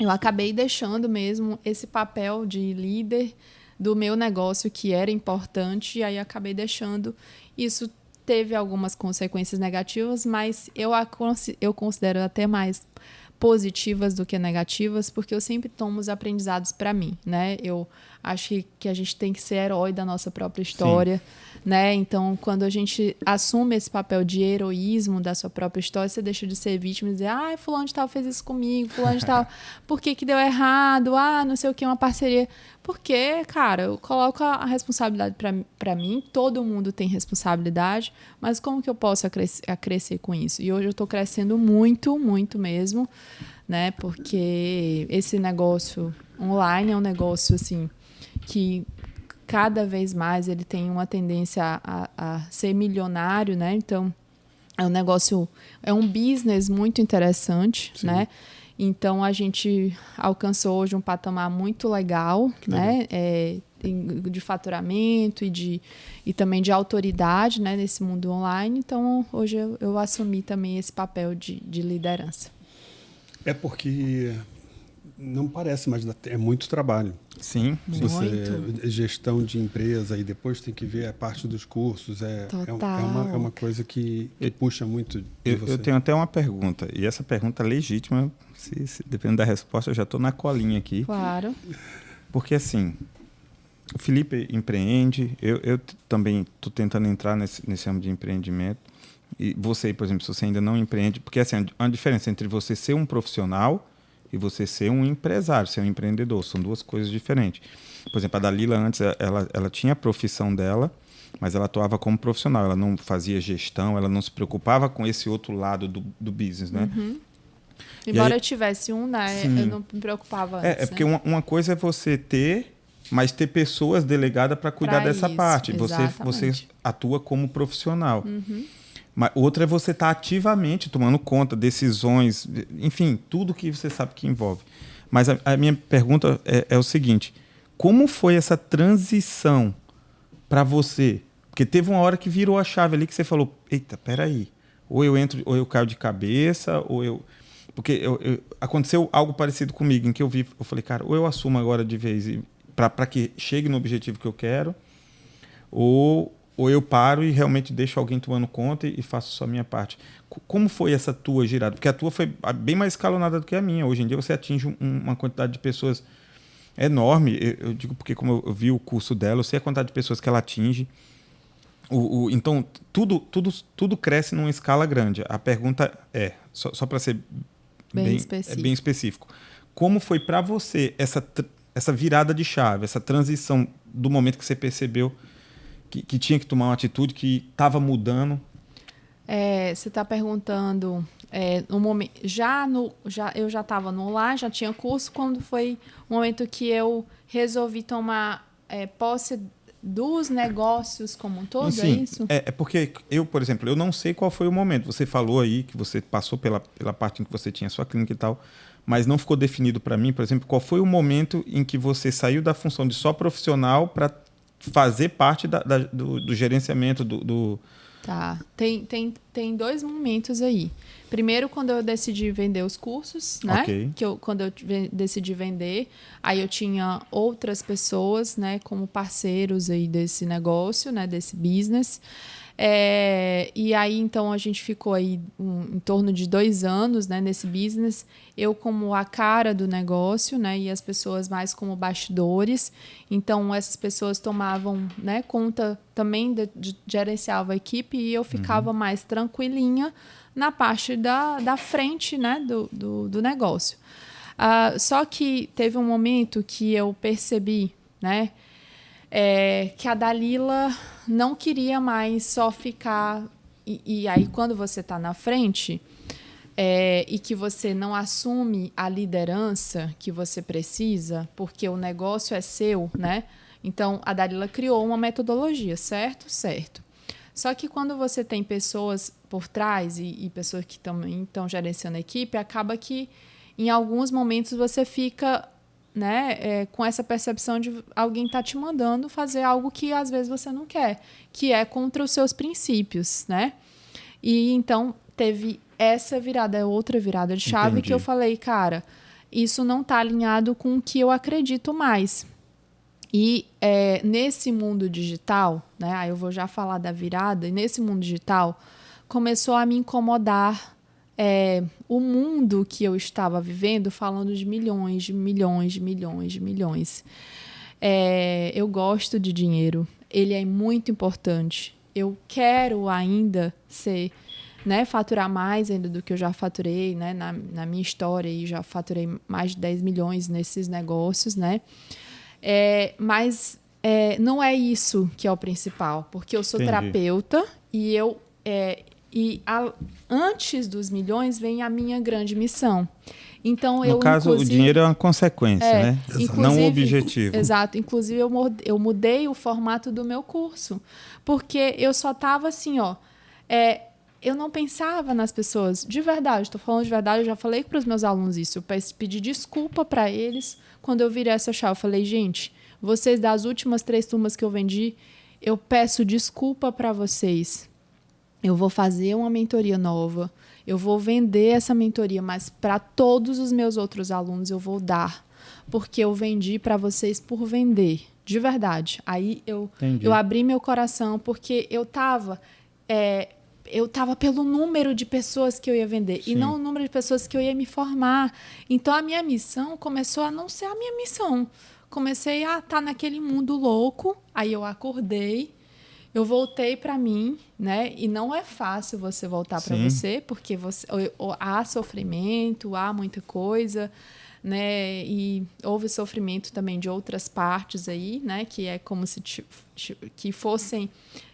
eu acabei deixando mesmo esse papel de líder do meu negócio, que era importante, e aí acabei deixando. Isso teve algumas consequências negativas, mas eu considero até mais positivas do que negativas, porque eu sempre tomo os aprendizados para mim, né? Eu acho que a gente tem que ser herói da nossa própria história, né? Então, quando a gente assume esse papel de heroísmo da sua própria história, você deixa de ser vítima e dizer, fulano de tal fez isso comigo, fulano de tal, por que deu errado? Não sei o que, uma parceria. Porque, cara, eu coloco a responsabilidade para mim, todo mundo tem responsabilidade, mas como que eu posso crescer com isso? E hoje eu estou crescendo muito, muito mesmo, né? Porque esse negócio online é um negócio, assim, que cada vez mais ele tem uma tendência a ser milionário, né? Então, é um negócio, é um business muito interessante, Sim. né? Então, a gente alcançou hoje um patamar muito legal, né? De faturamento e também de autoridade, né? Nesse mundo online. Então, hoje eu assumi também esse papel de liderança. É porque não parece, mas é muito trabalho. Sim. Gestão de empresa e depois tem que ver a parte dos cursos. É uma coisa que puxa muito de você. Eu tenho até uma pergunta, e essa pergunta é legítima, se dependendo da resposta, eu já estou na colinha aqui. Claro. Porque assim, o Felipe empreende, eu também estou tentando entrar nesse âmbito de empreendimento. E você, por exemplo, se você ainda não empreende, porque assim, há uma diferença entre você ser um profissional e você ser um empresário, ser um empreendedor. São duas coisas diferentes. Por exemplo, a Dalila antes, ela tinha a profissão dela, mas ela atuava como profissional. Ela não fazia gestão, ela não se preocupava com esse outro lado do business, né? Uhum. Embora eu tivesse né? Sim. Eu não me preocupava antes. Porque uma coisa é você ter, mas ter pessoas delegadas para cuidar dessa parte. Você atua como profissional. Uhum. Mas outra é você estar ativamente tomando conta, decisões, enfim, tudo que você sabe que envolve. Mas a minha pergunta é o seguinte, como foi essa transição para você? Porque teve uma hora que virou a chave ali que você falou, eita, peraí, ou eu entro, ou eu caio de cabeça, ou eu... Porque aconteceu algo parecido comigo, em que eu falei, cara, ou eu assumo agora de vez para que chegue no objetivo que eu quero, ou eu paro e realmente deixo alguém tomando conta e faço só a minha parte. Como foi essa tua girada? Porque a tua foi bem mais escalonada do que a minha. Hoje em dia você atinge uma quantidade de pessoas enorme. Eu digo porque como eu vi o curso dela, eu sei a quantidade de pessoas que ela atinge. Então, tudo cresce numa escala grande. A pergunta só para ser bem específico. Como foi para você essa virada de chave, essa transição do momento que você percebeu que tinha que tomar uma atitude, que estava mudando? Você está perguntando, no momento, eu já estava no online, já tinha curso, quando foi o momento que eu resolvi tomar posse dos negócios como um todo, Sim, é isso? É porque eu, por exemplo, eu não sei qual foi o momento. Você falou aí que você passou pela parte em que você tinha sua clínica e tal, mas não ficou definido para mim, por exemplo, qual foi o momento em que você saiu da função de só profissional para fazer parte do gerenciamento do... Tá, tem dois momentos aí. Primeiro, quando eu decidi vender os cursos, né? Okay. Quando eu decidi vender, aí eu tinha outras pessoas, né, como parceiros aí desse negócio, né, desse business. E aí, então, a gente ficou aí em torno de 2 anos, né, nesse business. Eu como a cara do negócio, né, e as pessoas mais como bastidores. Então, essas pessoas tomavam, né, conta também de gerenciava a equipe e eu ficava mais tranquilinha na parte da frente, né, do negócio. Só que teve um momento que eu percebi, né, que a Dalila não queria mais só ficar... E aí, quando você está na frente e que você não assume a liderança que você precisa, porque o negócio é seu, né? Então, a Dalila criou uma metodologia, certo? Certo. Só que quando você tem pessoas por trás e pessoas que também estão gerenciando a equipe, acaba que, em alguns momentos, você fica né, com essa percepção de alguém tá te mandando fazer algo que às vezes você não quer, que é contra os seus princípios, né? E então teve essa virada, outra virada de chave. Entendi. Que eu falei, cara, isso não tá alinhado com o que eu acredito mais. E nesse mundo digital, né, aí eu vou já falar da virada, e nesse mundo digital começou a me incomodar o mundo que eu estava vivendo, falando de milhões, de milhões, de milhões, de milhões. Eu gosto de dinheiro, ele é muito importante. Eu quero ainda né, faturar mais ainda do que eu já faturei, né, na minha história, e já faturei mais de 10 milhões nesses negócios, né? Mas não é isso que é o principal, porque eu sou Entendi. terapeuta e antes dos milhões vem a minha grande missão. Então, No caso, o dinheiro é uma consequência, né? Não o objetivo. Exato. Inclusive, eu mudei o formato do meu curso, porque eu só estava assim, eu não pensava nas pessoas. De verdade, estou falando de verdade, eu já falei para os meus alunos isso. Eu pedi desculpa para eles quando eu virei essa chave. Eu falei, gente, vocês das últimas 3 turmas que eu vendi, eu peço desculpa para vocês. Eu vou fazer uma mentoria nova, eu vou vender essa mentoria, mas para todos os meus outros alunos eu vou dar, porque eu vendi para vocês por vender, de verdade. Aí eu abri meu coração, porque eu estava pelo número de pessoas que eu ia vender. Sim. E não o número de pessoas que eu ia me formar. Então, a minha missão começou a não ser a minha missão. Comecei a estar naquele mundo louco, aí eu acordei, eu voltei para mim, né? E não é fácil você voltar para você, porque há sofrimento, há muita coisa, né? E houve sofrimento também de outras partes aí, né? Que é como se que fossem...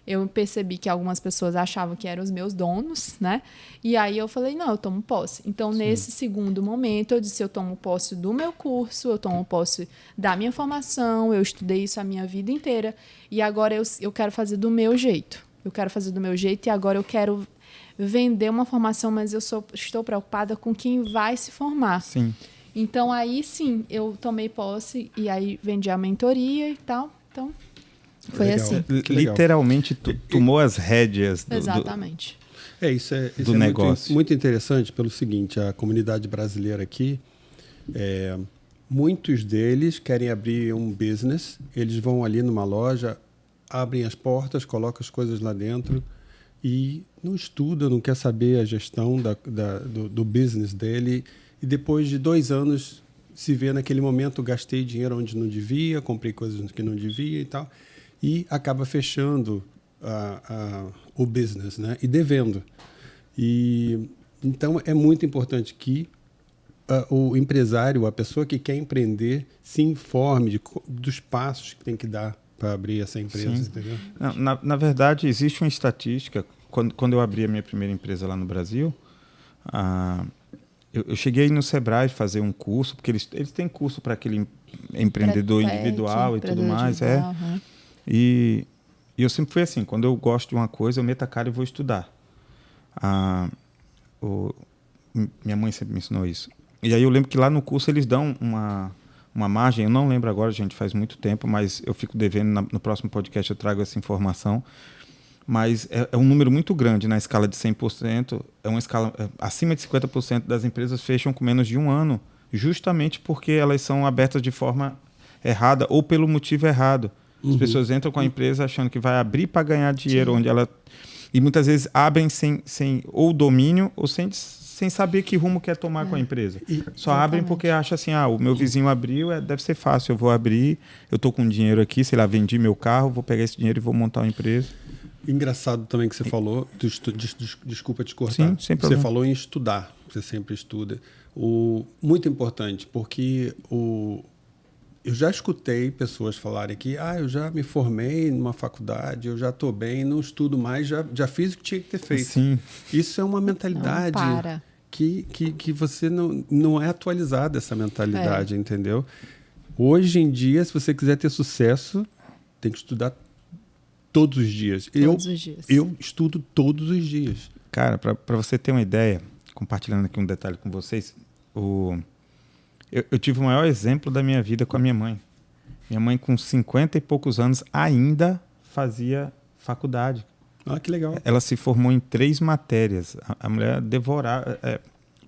Eu percebi que algumas pessoas achavam que eram os meus donos, né? E aí eu falei, não, eu tomo posse. Então, nesse segundo momento, eu disse, eu tomo posse do meu curso, eu tomo posse da minha formação, eu estudei isso a minha vida inteira, e agora eu quero fazer do meu jeito. Eu quero fazer do meu jeito, e agora eu quero vender uma formação, mas eu estou preocupada com quem vai se formar. Sim. Então, aí sim, eu tomei posse, e aí vendi a mentoria e tal. Então... Foi legal. assim. Literalmente tomou as rédeas Exatamente. Isso do negócio. Muito interessante pelo seguinte, a comunidade brasileira aqui, muitos deles querem abrir um business, eles vão ali numa loja, abrem as portas, colocam as coisas lá dentro e não estuda, não quer saber a gestão do business dele, e depois de 2 anos se vê naquele momento, gastei dinheiro onde não devia, comprei coisas que não devia e tal, e acaba fechando o business, né? E devendo. Então, é muito importante que o empresário, a pessoa que quer empreender, se informe dos passos que tem que dar para abrir essa empresa. Entendeu? Na verdade, existe uma estatística. Quando eu abri a minha primeira empresa lá no Brasil, eu cheguei no Sebrae fazer um curso, porque eles têm curso para aquele empreendedor individual e tudo mais. E eu sempre fui assim, quando eu gosto de uma coisa, eu meto a cara e vou estudar. Minha mãe sempre me ensinou isso. E aí eu lembro que lá no curso eles dão uma margem, eu não lembro agora, gente, faz muito tempo, mas eu fico devendo, no próximo podcast eu trago essa informação. Mas é um número muito grande na escala de 100%, é uma escala acima de 50% das empresas fecham com menos de 1 ano, justamente porque elas são abertas de forma errada ou pelo motivo errado. As pessoas entram com a empresa achando que vai abrir para ganhar dinheiro, onde ela... E muitas vezes abrem sem ou domínio ou sem saber que rumo quer tomar com a empresa. Só abrem porque acham assim, o meu vizinho abriu, deve ser fácil, eu vou abrir, eu estou com dinheiro aqui, sei lá, vendi meu carro, vou pegar esse dinheiro e vou montar uma empresa. Engraçado também que você falou, desculpa te cortar, sim, sem problema. Você falou em estudar, você sempre estuda. Muito importante, porque eu já escutei pessoas falarem que eu já me formei numa faculdade, eu já estou bem, não estudo mais, já fiz o que tinha que ter feito. Sim. Isso é uma mentalidade que você não é atualizada, essa mentalidade, entendeu? Hoje em dia, se você quiser ter sucesso, tem que estudar todos os dias. Eu estudo todos os dias. Cara, para você ter uma ideia, compartilhando aqui um detalhe com vocês, Eu tive o maior exemplo da minha vida com a minha mãe. Minha mãe, com 50 e poucos anos, ainda fazia faculdade. Ah, que legal. Ela se formou em 3 matérias. A mulher devorava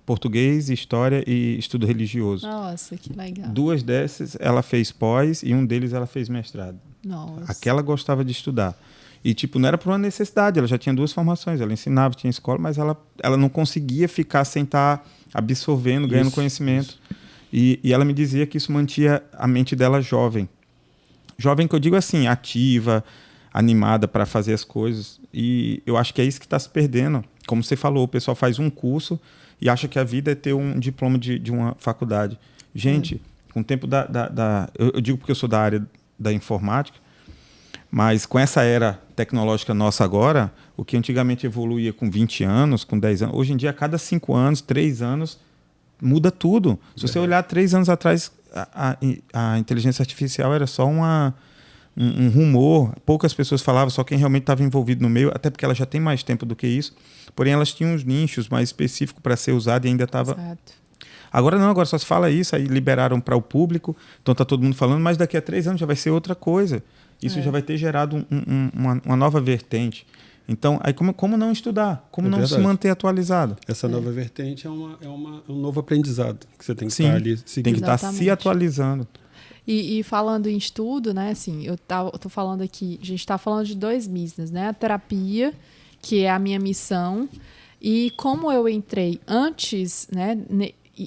português, história e estudo religioso. Nossa, que legal. 2 dessas ela fez pós e um deles ela fez mestrado. Nossa. Aquela gostava de estudar. E, tipo, não era por uma necessidade, ela já tinha 2 formações. Ela ensinava, tinha escola, mas ela não conseguia ficar sem estar absorvendo, ganhando conhecimento. E ela me dizia que isso mantinha a mente dela jovem. Jovem que eu digo assim, ativa, animada para fazer as coisas. E eu acho que é isso que está se perdendo. Como você falou, o pessoal faz um curso e acha que a vida é ter um diploma de uma faculdade. Gente, com o tempo eu digo porque eu sou da área da informática, mas com essa era tecnológica nossa agora, o que antigamente evoluía com 20 anos, com 10 anos, hoje em dia, a cada 5 anos, 3 anos, muda tudo. Se você olhar 3 anos atrás, a inteligência artificial era só um rumor, poucas pessoas falavam, só quem realmente estava envolvido no meio, até porque ela já tem mais tempo do que isso, porém elas tinham uns nichos mais específicos para ser usado e ainda estava... Exato. Agora não, agora só se fala isso, aí liberaram para o público, então está todo mundo falando, mas daqui a 3 anos já vai ser outra coisa. Isso já vai ter gerado uma nova vertente. Então, aí como não estudar? Como não se manter atualizado? Essa nova vertente é um novo aprendizado que você tem que Sim, estar ali seguindo. tem que estar se atualizando. E falando em estudo, né, assim, eu tô falando aqui, a gente está falando de 2 business, né? A terapia, que é a minha missão, e como eu entrei antes, né,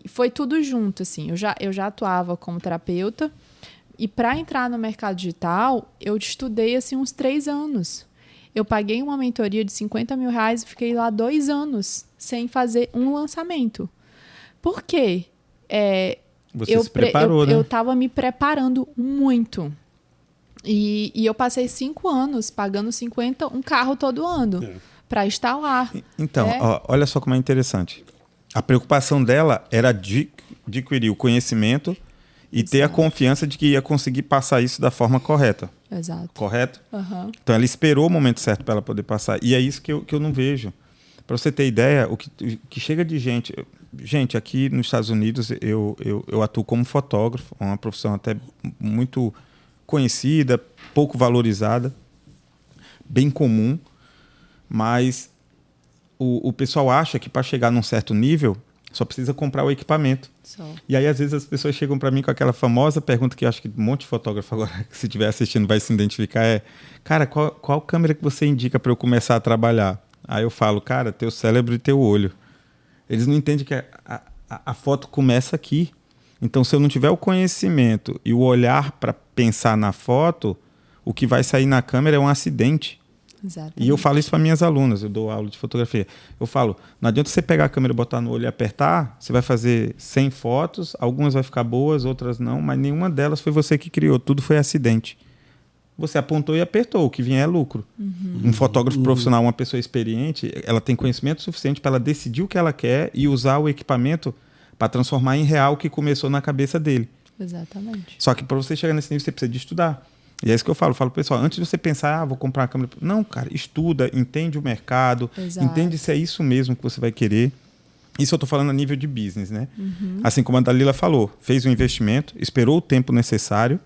foi tudo junto, assim, eu já atuava como terapeuta, e para entrar no mercado digital, eu estudei, assim, uns 3 anos. Eu paguei uma mentoria de R$50 mil e fiquei lá 2 anos sem fazer um lançamento. Por quê? Você se preparou, né? Eu estava me preparando muito. E eu passei 5 anos pagando 50, um carro todo ano para estar lá. Então, olha só como é interessante. A preocupação dela era adquirir o conhecimento e ter a confiança de que ia conseguir passar isso da forma correta. Exato. Correto? Uhum. Então, ela esperou o momento certo para ela poder passar. E é isso que eu não vejo. Para você ter ideia, o que chega de gente... Gente, aqui nos Estados Unidos, eu atuo como fotógrafo, uma profissão até muito conhecida, pouco valorizada, bem comum, mas o pessoal acha que para chegar num certo nível, só precisa comprar o equipamento. E aí, às vezes, as pessoas chegam para mim com aquela famosa pergunta que eu acho que um monte de fotógrafo agora, que se estiver assistindo, vai se identificar, cara, qual câmera que você indica para eu começar a trabalhar? Aí eu falo, cara, teu cérebro e teu olho. Eles não entendem que a foto começa aqui. Então, se eu não tiver o conhecimento e o olhar para pensar na foto, o que vai sair na câmera é um acidente. Exatamente. E eu falo isso para minhas alunas, eu dou aula de fotografia. Eu falo, não adianta você pegar a câmera, botar no olho e apertar, você vai fazer 100 fotos, algumas vai ficar boas, outras não, mas nenhuma delas foi você que criou, tudo foi acidente. Você apontou e apertou, o que vier é lucro. Um fotógrafo profissional, uma pessoa experiente, ela tem conhecimento suficiente para ela decidir o que ela quer e usar o equipamento para transformar em real o que começou na cabeça dele. Exatamente. Só que para você chegar nesse nível, você precisa de estudar. E é isso que eu falo. Pessoal, antes de você pensar, vou comprar uma câmera... Não, cara, estuda, entende o mercado, entende se é isso mesmo que você vai querer. Isso eu estou falando a nível de business, né? Assim como a Dalila falou, fez um investimento, esperou o tempo necessário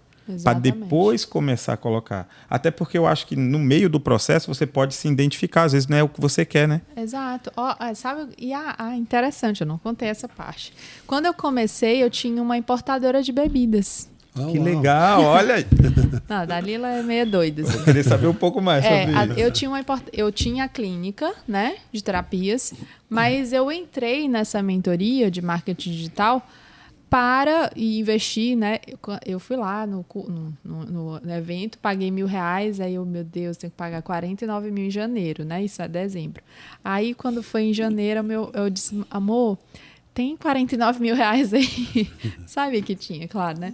para depois começar a colocar. Até porque eu acho que no meio do processo você pode se identificar, às vezes não é o que você quer, né? Exato. Sabe, e interessante, eu não contei essa parte. Quando eu comecei, eu tinha uma importadora de bebidas. Que legal, olha! Não, a Dalila é meio doida. Assim. Eu queria saber um pouco mais sobre isso. Eu tinha a clínica, né, de terapias, mas eu entrei nessa mentoria de marketing digital para investir, né? Eu fui lá no evento, paguei R$1.000, aí meu Deus, tenho que pagar 49 mil em janeiro, né? Isso é dezembro. Aí, quando foi em janeiro, eu disse, amor, tem 49 mil reais aí? Sabe que tinha, claro, né?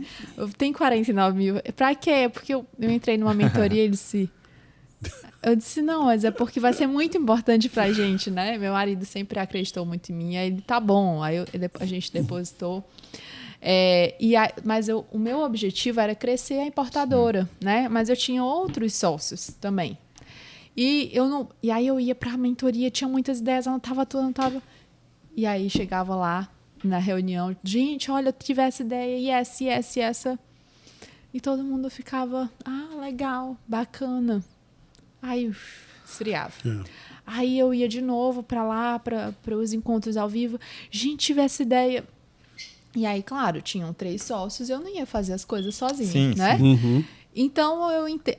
Tem 49 mil. Pra quê? Porque eu entrei numa mentoria e ele disse... Eu disse, não, mas é porque vai ser muito importante pra gente, né? Meu marido sempre acreditou muito em mim. Aí ele, tá bom. Aí a gente depositou. Mas o meu objetivo era crescer a importadora, né? Mas eu tinha outros sócios também. E aí eu ia pra mentoria, tinha muitas ideias, anotava tudo, anotava. E aí chegava lá, na reunião, gente, olha, eu tive essa ideia, e essa. E todo mundo ficava, legal, bacana. Aí esfriava. Aí eu ia de novo para lá, para os encontros ao vivo. Gente, tive essa ideia. E aí, claro, tinham 3 sócios, eu não ia fazer as coisas sozinha, né? Uhum. Então,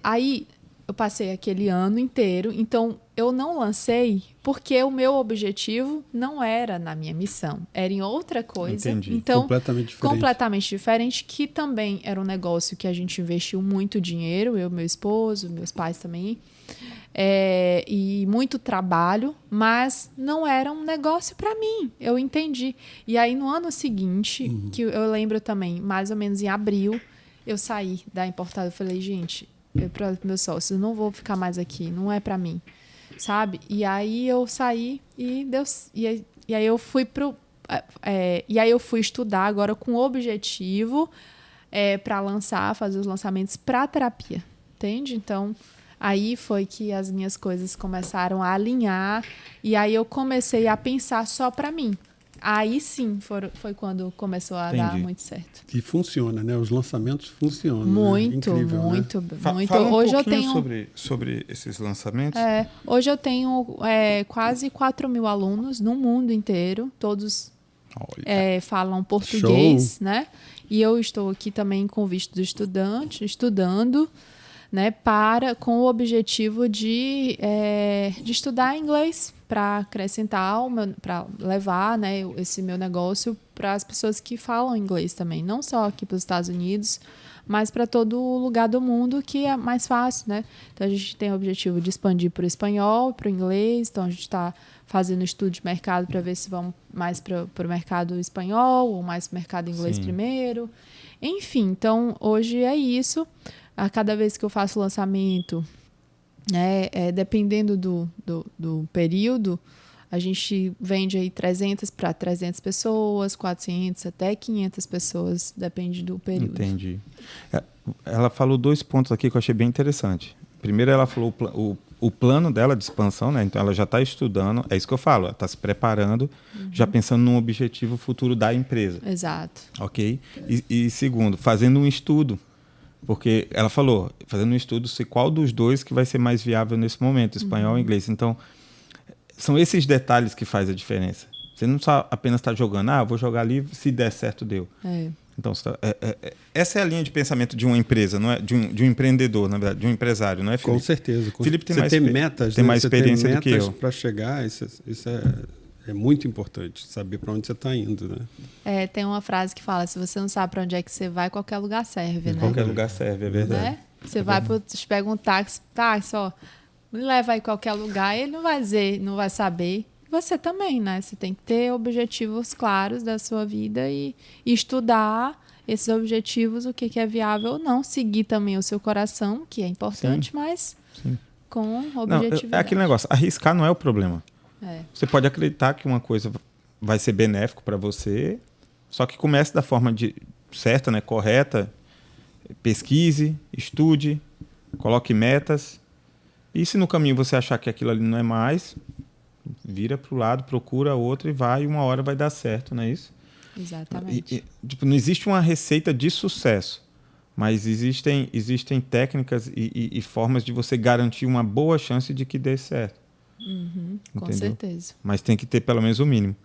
aí eu passei aquele ano inteiro. Então, eu não lancei porque o meu objetivo não era na minha missão. Era em outra coisa. Entendi. Então, Completamente diferente, que também era um negócio que a gente investiu muito dinheiro, eu, meu esposo, meus pais também. E muito trabalho, mas não era um negócio para mim, eu entendi. E aí no ano seguinte, que eu lembro também, mais ou menos em abril, eu saí da importada, eu falei, gente, para meus sócios, eu não vou ficar mais aqui, não é para mim, sabe? E aí eu saí e aí eu fui e aí eu fui estudar agora com o objetivo para fazer os lançamentos para terapia, entende? Então aí foi que as minhas coisas começaram a alinhar e aí eu comecei a pensar só para mim. Aí sim foi quando começou a dar muito certo. E funciona, né? Os lançamentos funcionam. Muito, né? Incrível, muito, né? muito. Fala Hoje um eu pouquinho tenho sobre esses lançamentos. Hoje eu tenho quase 4.000 alunos no mundo inteiro. Todos falam português, né? E eu estou aqui também com visto do estudante, estudando, né, com o objetivo de estudar inglês para acrescentar, para levar, né, esse meu negócio para as pessoas que falam inglês também, não só aqui para os Estados Unidos, mas para todo lugar do mundo, que é mais fácil, né? Então a gente tem o objetivo de expandir para o espanhol, para o inglês, então a gente está fazendo estudo de mercado para ver se vamos mais para o mercado espanhol ou mais para o mercado inglês primeiro. Enfim, então hoje é isso. A cada vez que eu faço lançamento, né, dependendo do período, a gente vende aí 300 para 300 pessoas, 400 até 500 pessoas, depende do período. Entendi. Ela falou 2 pontos aqui que eu achei bem interessante. Primeiro, ela falou o plano dela de expansão, né? Então ela já está estudando, é isso que eu falo, ela está se preparando, já pensando num objetivo futuro da empresa. Exato. Ok? E segundo, fazendo um estudo. Porque ela falou, fazendo um estudo, se qual dos dois que vai ser mais viável nesse momento, espanhol ou inglês. Então, são esses detalhes que fazem a diferença. Você não só apenas está jogando, vou jogar ali, se der certo, deu. Então, essa é a linha de pensamento de uma empresa, não é? De um empreendedor, na verdade, de um empresário, não é, Felipe? Com certeza. Felipe tem metas, tem né? mais experiência do que eu. Para chegar, isso é muito importante, saber para onde você está indo, né? Tem uma frase que fala, se você não sabe para onde é que você vai, qualquer lugar serve, né? Qualquer lugar serve, é verdade. Né? Você te pega um táxi, ó, me leva aí a qualquer lugar, ele não vai dizer, não vai saber. Você também, né? Você tem que ter objetivos claros da sua vida e estudar esses objetivos, o que é viável ou não. Seguir também o seu coração, que é importante, mas com objetividade. É aquele negócio, arriscar não é o problema. Você pode acreditar que uma coisa vai ser benéfico para você, só que comece da forma certa, né, correta, pesquise, estude, coloque metas, e se no caminho você achar que aquilo ali não é mais, vira para o lado, procura outro e vai, e uma hora vai dar certo, não é isso? Exatamente. Não existe uma receita de sucesso, mas existem técnicas e formas de você garantir uma boa chance de que dê certo. Com certeza. Mas tem que ter pelo menos o mínimo.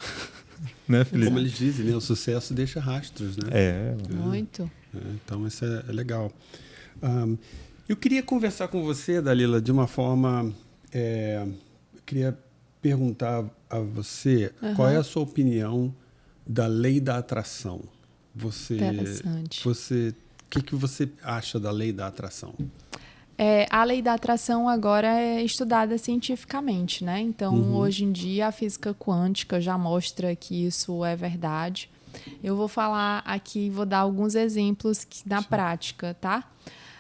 Né, Felipe? Como eles dizem, né? O sucesso deixa rastros, né? Muito. Então, isso é legal. Eu queria conversar com você, Dalila, de uma forma... eu queria perguntar a você qual é a sua opinião da lei da atração. Interessante. O que você acha da lei da atração? A lei da atração agora é estudada cientificamente, né? Então, hoje em dia, a física quântica já mostra que isso é verdade. Eu vou falar aqui, vou dar alguns exemplos na prática, tá?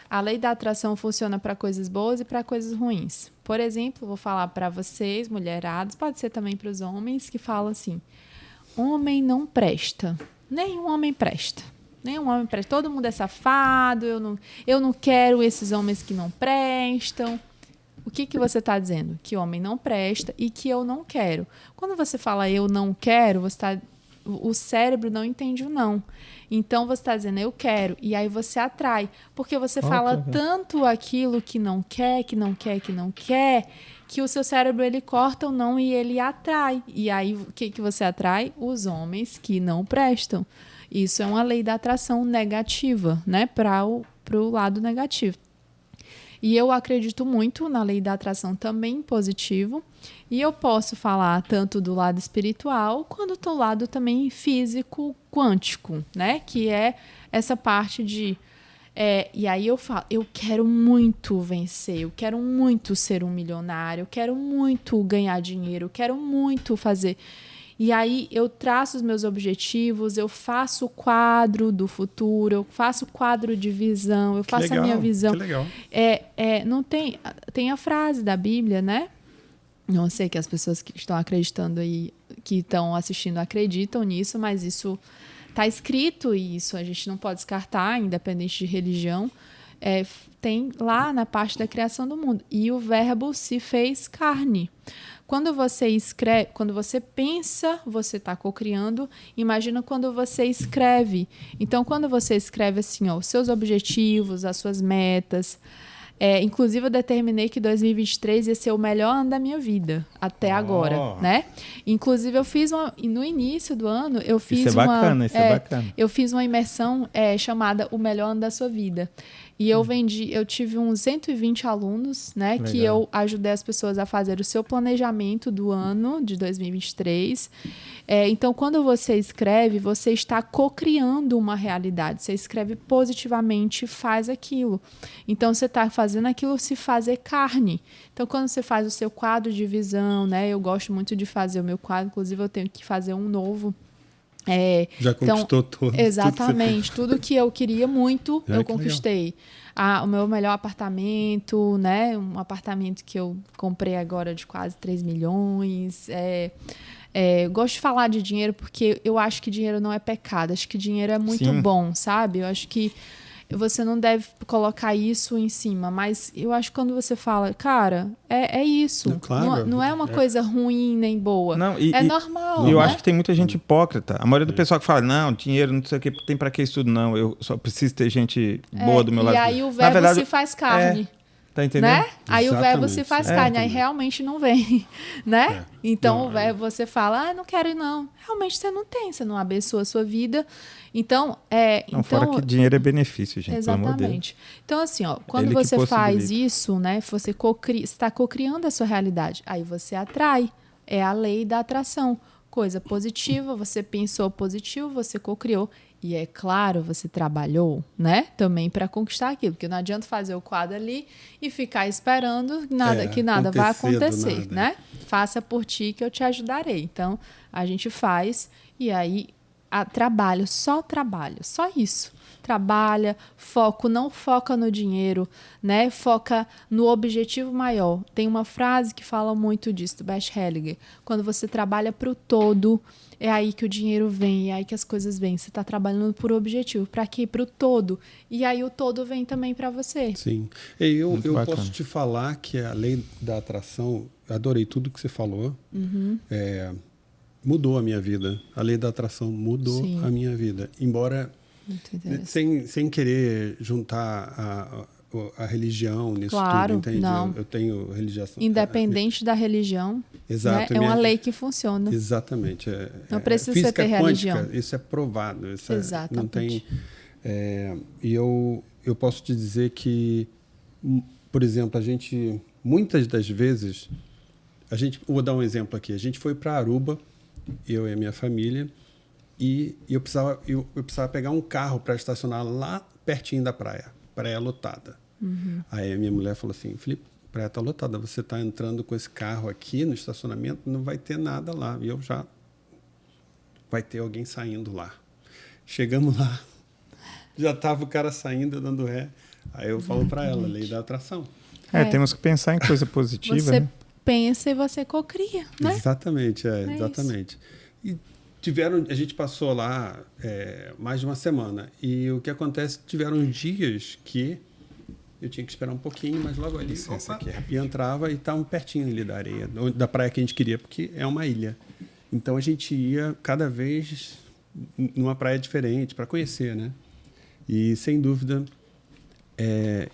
A lei da atração funciona para coisas boas e para coisas ruins. Por exemplo, vou falar para vocês, mulheradas, pode ser também para os homens, que falam assim, homem não presta, nenhum homem presta. Nenhum homem presta. Todo mundo é safado, eu não quero esses homens que não prestam. O que você está dizendo? Que homem não presta e que eu não quero. Quando você fala eu não quero, você está O cérebro não entende o não. Então você está dizendo, eu quero, e aí você atrai. Porque você fala tanto aquilo que não quer, que não quer, que não quer, que o seu cérebro ele corta o não e ele atrai. E aí o que você atrai? Os homens que não prestam. Isso é uma lei da atração negativa, né? Para o lado negativo. E eu acredito muito na lei da atração também positivo. E eu posso falar tanto do lado espiritual quanto do lado também físico quântico, né? Que é essa parte de... e aí eu falo, eu quero muito vencer, eu quero muito ser um milionário, eu quero muito ganhar dinheiro, eu quero muito fazer... E aí eu traço os meus objetivos, eu faço o quadro do futuro, eu faço o quadro de visão, eu faço a minha visão. Que legal. Não tem a frase da Bíblia, né? Não sei que as pessoas que estão acreditando aí, que estão assistindo, acreditam nisso, mas isso está escrito e isso a gente não pode descartar, independente de religião. Tem lá na parte da criação do mundo. E o verbo se fez carne. Quando você escreve, quando você pensa, você está cocriando. Imagina quando você escreve. Então, quando você escreve assim, os seus objetivos, as suas metas. Inclusive, eu determinei que 2023 ia ser o melhor ano da minha vida, até agora, né? Inclusive, eu fiz no início do ano, eu fiz isso é bacana. Eu fiz uma imersão chamada O Melhor Ano da Sua Vida. E eu tive uns 120 alunos, né? Legal. Que eu ajudei as pessoas a fazer o seu planejamento do ano de 2023. Então, quando você escreve, você está cocriando uma realidade. Você escreve positivamente, faz aquilo. Então, você está fazendo aquilo se fazer carne. Então, quando você faz o seu quadro de visão, né? Eu gosto muito de fazer o meu quadro, inclusive eu tenho que fazer um novo. Já conquistou tudo. Exatamente. Tudo que eu queria muito, eu conquistei. O meu melhor apartamento, né? Um apartamento que eu comprei agora de quase 3 milhões. Eu gosto de falar de dinheiro porque eu acho que dinheiro não é pecado. Acho que dinheiro é muito bom, sabe? Eu acho que você não deve colocar isso em cima, mas eu acho que quando você fala, cara, é isso. Claro, não é uma coisa ruim nem boa. Não, normal. Eu né? acho que tem muita gente hipócrita. A maioria do pessoal que fala, não, dinheiro, não sei o que, tem pra que isso tudo, não. Eu só preciso ter gente boa do meu lado. E aí o verbo se faz carne. Tá entendendo? Né? Aí Exatamente. o verbo se faz carne, aí realmente não vem, né? Então o verbo você fala, não quero ir não. Realmente você não tem, você não abençoa a sua vida. Então, fora que dinheiro é benefício, gente, exatamente. pelo amor de Deus. Então assim, quando você faz isso, né? Você está cocriando a sua realidade. Aí você atrai. É a lei da atração. Coisa positiva, você pensou positivo, você cocriou. E é claro, você trabalhou, né? Também para conquistar aquilo. Porque não adianta fazer o quadro ali e ficar esperando que nada vai acontecer, né? Faça por ti que eu te ajudarei. Então, a gente faz e aí trabalho, só isso. Trabalha, não foca no dinheiro, né? Foca no objetivo maior. Tem uma frase que fala muito disso, do Bert Hellinger. Quando você trabalha para o todo, é aí que o dinheiro vem, é aí que as coisas vêm. Você está trabalhando por objetivo. Para quê? Para o todo. E aí o todo vem também para você. Sim. Eu posso te falar que a lei da atração, adorei tudo que você falou. Mudou a minha vida. A lei da atração mudou a minha vida. Embora... Sem querer juntar a religião nisso tudo, entende? Não. Eu tenho religião. Independente da religião, exato, né? É uma lei que funciona. Exatamente. Não precisa você ter religião. Quântica, isso é provado. Isso exatamente. Não tem, e eu posso te dizer que, por exemplo, muitas das vezes, vou dar um exemplo aqui. A gente foi para Aruba, eu e a minha família, e eu precisava pegar um carro para estacionar lá pertinho da praia lotada. Aí a minha mulher falou assim, Felipe, a praia está lotada, você está entrando com esse carro aqui no estacionamento, não vai ter nada lá. E vai ter alguém saindo lá. Chegamos lá, já estava o cara saindo, dando ré. Aí eu falo para ela, lei da atração. Temos que pensar em coisa positiva, você né? pensa e você cocria, né? Exatamente, exatamente. Isso. A gente passou lá mais de uma semana. E o que acontece, tiveram dias que eu tinha que esperar um pouquinho, mas logo ali, e entrava e estava pertinho ali da areia, da praia que a gente queria, porque é uma ilha. Então a gente ia cada vez numa praia diferente para conhecer, né? E sem dúvida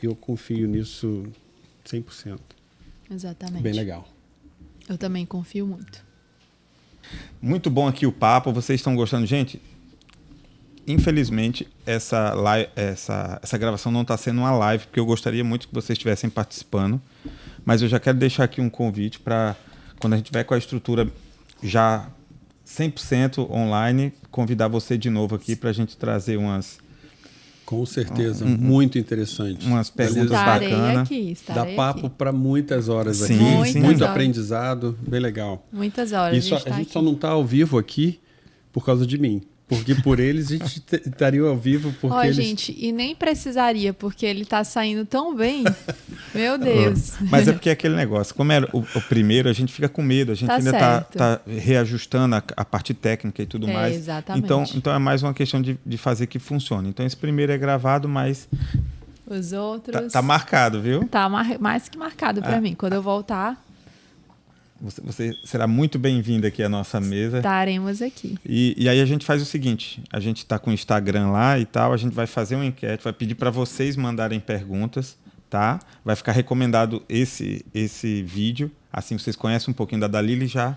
eu confio nisso 100%. Exatamente. Bem legal. Eu também confio muito. Muito bom aqui o papo, vocês estão gostando? Gente, infelizmente essa gravação não está sendo uma live, porque eu gostaria muito que vocês estivessem participando, mas eu já quero deixar aqui um convite para, quando a gente tiver com a estrutura já 100% online, convidar você de novo aqui para a gente trazer Com certeza, muito interessante. umas perguntas Estarei bacanas. aqui. Dá papo para muitas horas aqui. Sim, sim. Muito horas. aprendizado, bem legal. Muitas horas. E a gente só não está ao vivo aqui por causa de mim. Porque por eles a gente estaria ao vivo. Porque eles... gente, e nem precisaria, porque ele tá saindo tão bem. Meu Deus. Mas é porque é aquele negócio, como era o primeiro, a gente fica com medo, a gente ainda tá reajustando a parte técnica e tudo mais. Exatamente. Então é mais uma questão de fazer que funcione. Então esse primeiro é gravado, mas Os outros... tá marcado, viu? Tá mais que marcado pra mim. Quando eu voltar, Você será muito bem-vindo aqui à nossa mesa. estaremos aqui. E aí a gente faz o seguinte, a gente está com o Instagram lá e tal, a gente vai fazer uma enquete, vai pedir para vocês mandarem perguntas, tá? Vai ficar recomendado esse vídeo, assim vocês conhecem um pouquinho da Dalila e já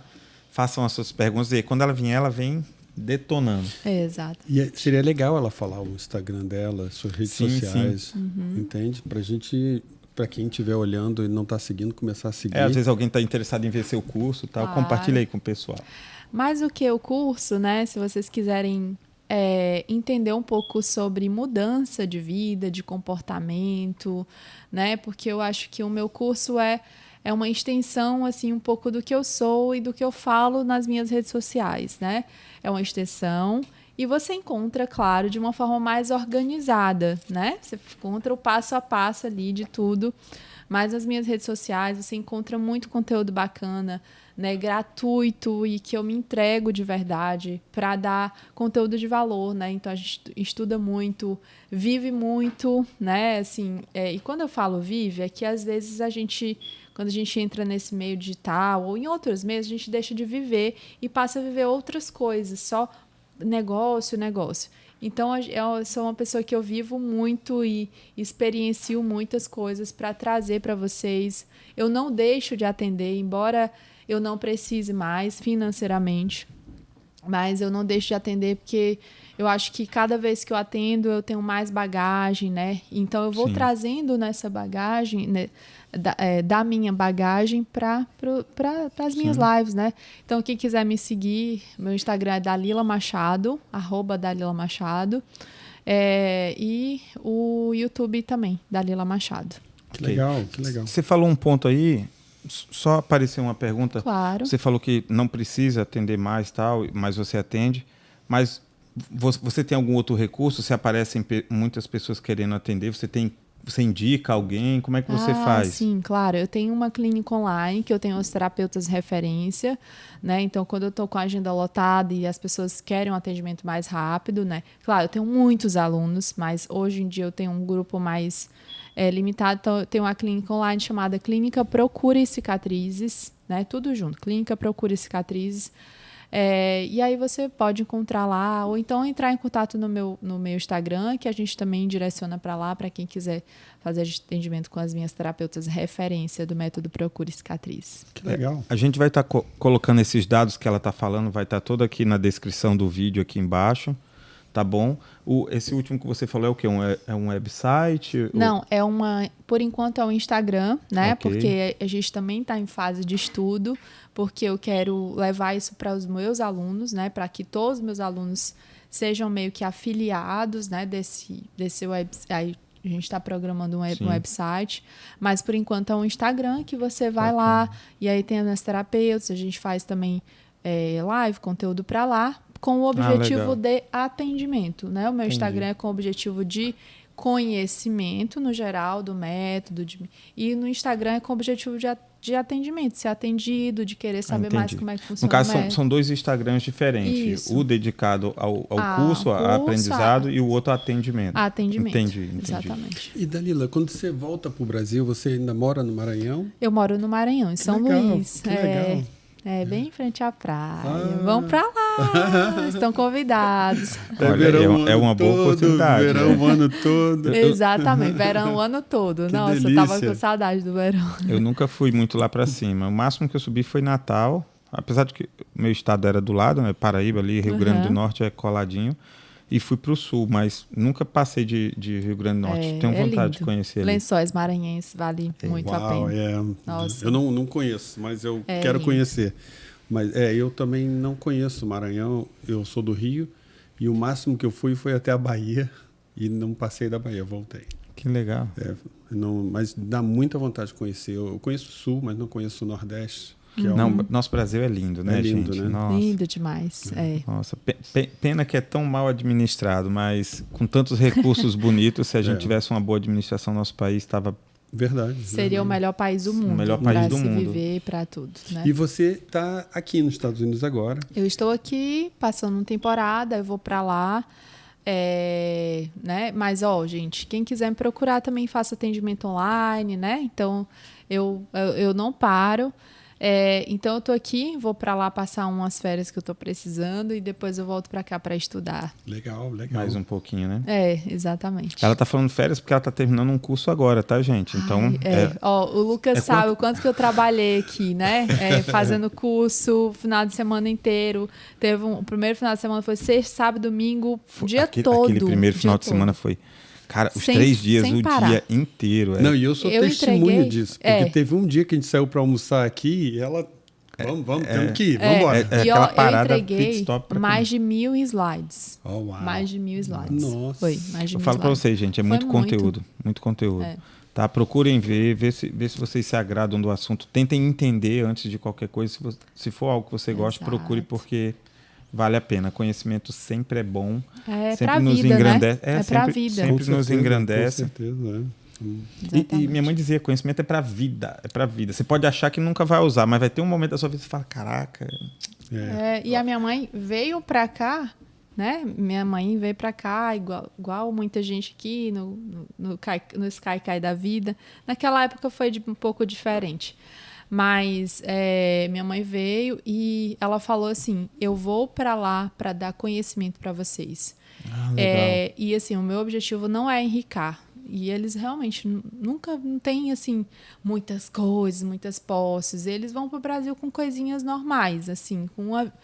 façam as suas perguntas. E aí, quando ela vem detonando. Exato. E seria legal ela falar o Instagram dela, suas redes Sim, sociais, entende? Pra gente... Para quem estiver olhando e não está seguindo, começar a seguir. Às vezes alguém está interessado em ver seu curso, tal, Claro. compartilha aí com o pessoal. Mais do que o curso, né? Se vocês quiserem entender um pouco sobre mudança de vida, de comportamento, né? Porque eu acho que o meu curso é uma extensão, assim, um pouco do que eu sou e do que eu falo nas minhas redes sociais, né? É uma extensão. E você encontra, claro, de uma forma mais organizada, né? Você encontra o passo a passo ali de tudo. Mas nas minhas redes sociais você encontra muito conteúdo bacana, né? Gratuito e que eu me entrego de verdade para dar conteúdo de valor, né? Então a gente estuda muito, vive muito, né? Assim, e quando eu falo vive, é que às vezes quando a gente entra nesse meio digital ou em outros meios, a gente deixa de viver e passa a viver outras coisas, só negócio. Então, eu sou uma pessoa que eu vivo muito e experiencio muitas coisas para trazer para vocês. Eu não deixo de atender, embora eu não precise mais financeiramente, mas eu não deixo de atender porque eu acho que cada vez que eu atendo, eu tenho mais bagagem, né? Então, eu vou trazendo nessa bagagem, né? Da minha bagagem para as minhas lives, né? Então, quem quiser me seguir, meu Instagram é Dalila Machado, @Dalila Machado. E o YouTube também, Dalila Machado. Que legal, que legal. Você falou um ponto aí, só apareceu uma pergunta. Claro. Você falou que não precisa atender mais, tal, mas você atende. Mas você tem algum outro recurso? Se aparecem muitas pessoas querendo atender, você indica alguém? Como é que você faz? Sim, claro. Eu tenho uma clínica online que eu tenho os terapeutas referência, né? Então, quando eu estou com a agenda lotada e as pessoas querem um atendimento mais rápido, né? Claro, eu tenho muitos alunos, mas hoje em dia eu tenho um grupo mais limitado. Então, eu tenho uma clínica online chamada Clínica Procure Cicatrizes, né? Tudo junto. Clínica Procure Cicatrizes. E aí você pode encontrar lá, ou então entrar em contato no meu Instagram, que a gente também direciona para lá, para quem quiser fazer atendimento com as minhas terapeutas referência do método Procure Cicatriz. Que legal. A gente vai estar colocando esses dados que ela está falando, vai estar todo aqui na descrição do vídeo aqui embaixo, tá bom? Esse último que você falou é o quê? É um website? Não, por enquanto é um Instagram, né? Okay. Porque a gente também está em fase de estudo, porque eu quero levar isso para os meus alunos, né? Para que todos os meus alunos sejam meio que afiliados, né? Desse website. A gente está programando um website, mas por enquanto é um Instagram que você vai lá e aí tem as terapeutas, a gente faz também live, conteúdo para lá, com o objetivo de atendimento, né? O meu Instagram é com o objetivo de conhecimento no geral do método e no Instagram é com o objetivo de atendimento, ser atendido, de querer saber mais como é que funciona. No caso, são dois Instagrams diferentes. Isso. O dedicado ao curso, a aprendizado, e o outro a atendimento. Atendimento. Entendi. Exatamente. E Dalila, quando você volta para o Brasil, você ainda mora no Maranhão? Eu moro no Maranhão, em São Luís. Que legal. É bem em frente à praia. Vamos pra lá. Estão convidados. Olha, verão é uma boa oportunidade. Verão o ano todo. Exatamente, verão o ano todo. Que Nossa, delícia. eu tava com saudade do verão. Eu nunca fui muito lá para cima. O máximo que eu subi foi Natal. Apesar de que o meu estado era do lado, né? Paraíba ali, Rio Grande do Norte é coladinho. E fui para o sul, mas nunca passei de Rio Grande do Norte. Tenho vontade de conhecer ali. Lençóis Maranhenses vale muito a pena. Nossa. Eu não conheço, mas eu quero lindo. conhecer. Mas eu também não conheço o Maranhão. Eu sou do Rio e o máximo que eu fui foi até a Bahia e não passei da Bahia, voltei. Que legal. Mas dá muita vontade de conhecer. Eu conheço o Sul, mas não conheço o Nordeste. Não, nosso Brasil é lindo, né, lindo, gente? né? Nossa. Lindo demais. Nossa, pena que é tão mal administrado, mas com tantos recursos bonitos, se a gente tivesse uma boa administração, nosso país estava... Verdade. Seria o melhor país do mundo. O melhor país do se mundo. Viver, para tudo, né? E você está aqui nos Estados Unidos agora. Eu estou aqui passando uma temporada, eu vou para lá. Né? Mas, gente, quem quiser me procurar também faço atendimento online, né? Então, eu não paro. Então eu tô aqui, vou para lá passar umas férias que eu tô precisando e depois eu volto para cá para estudar. Legal. Mais um pouquinho, né? Exatamente. Ela tá falando férias porque ela tá terminando um curso agora, tá, gente? Então, o Lucas sabe o quanto que eu trabalhei aqui, né? Fazendo curso, final de semana inteiro. O primeiro final de semana foi sexta, sábado, domingo, o dia todo. Aquele primeiro final de semana foi... Cara, os 3 dias, o dia inteiro. Não, e eu sou testemunha disso. Porque teve um dia que a gente saiu para almoçar aqui e ela... Vamos, temos que ir, vamos embora. Aquela parada eu entreguei pit stop mais de 1000 slides. Oh, uau. Mais de 1000 slides. Nossa. Foi, mais de 1000 Eu falo para vocês, gente, é muito conteúdo. Muito conteúdo. Tá? Procurem ver se vocês se agradam do assunto. Tentem entender antes de qualquer coisa. Se for algo que você gosta, procure, porque... Vale a pena. Conhecimento sempre é bom. Sempre nos engrandece. Né? Pra vida. Sempre nos engrandece. Com certeza, E minha mãe dizia, conhecimento é pra vida. É pra vida. Você pode achar que nunca vai usar, mas vai ter um momento da sua vida que você fala, caraca. E a minha mãe veio pra cá, né? Minha mãe veio pra cá, igual muita gente aqui, no Sky da vida. Naquela época foi um pouco diferente. Mas minha mãe veio e ela falou assim, eu vou para lá para dar conhecimento para vocês. Legal. E assim, o meu objetivo não é enricar. E eles realmente nunca não têm assim muitas coisas, muitas posses. Eles vão para o Brasil com coisinhas normais, assim,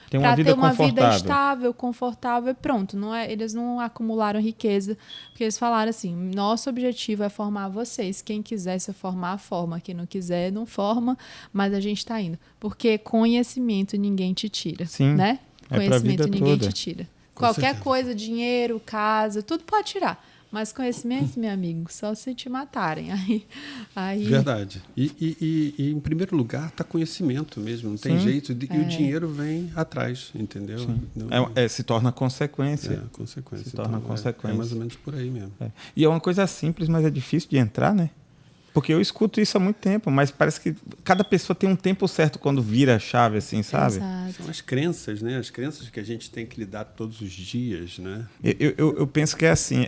para ter uma vida estável, confortável e pronto. Eles não acumularam riqueza, porque eles falaram assim: nosso objetivo é formar vocês. Quem quiser se formar, forma. Quem não quiser, não forma. Mas a gente está indo, porque conhecimento ninguém te tira, né? Conhecimento ninguém te tira. Qualquer coisa, dinheiro, casa, tudo pode tirar. Mas conhecimento, meu amigo, só se te matarem. Aí... Verdade. E em primeiro lugar está conhecimento mesmo, não tem jeito. E o dinheiro vem atrás, entendeu? Se torna consequência. Consequência. Se torna consequência. É mais ou menos por aí mesmo. E é uma coisa simples, mas é difícil de entrar, né? Porque eu escuto isso há muito tempo, mas parece que cada pessoa tem um tempo certo quando vira a chave, assim, sabe? Exato. São as crenças, né? As crenças que a gente tem que lidar todos os dias, né? Eu penso que é assim,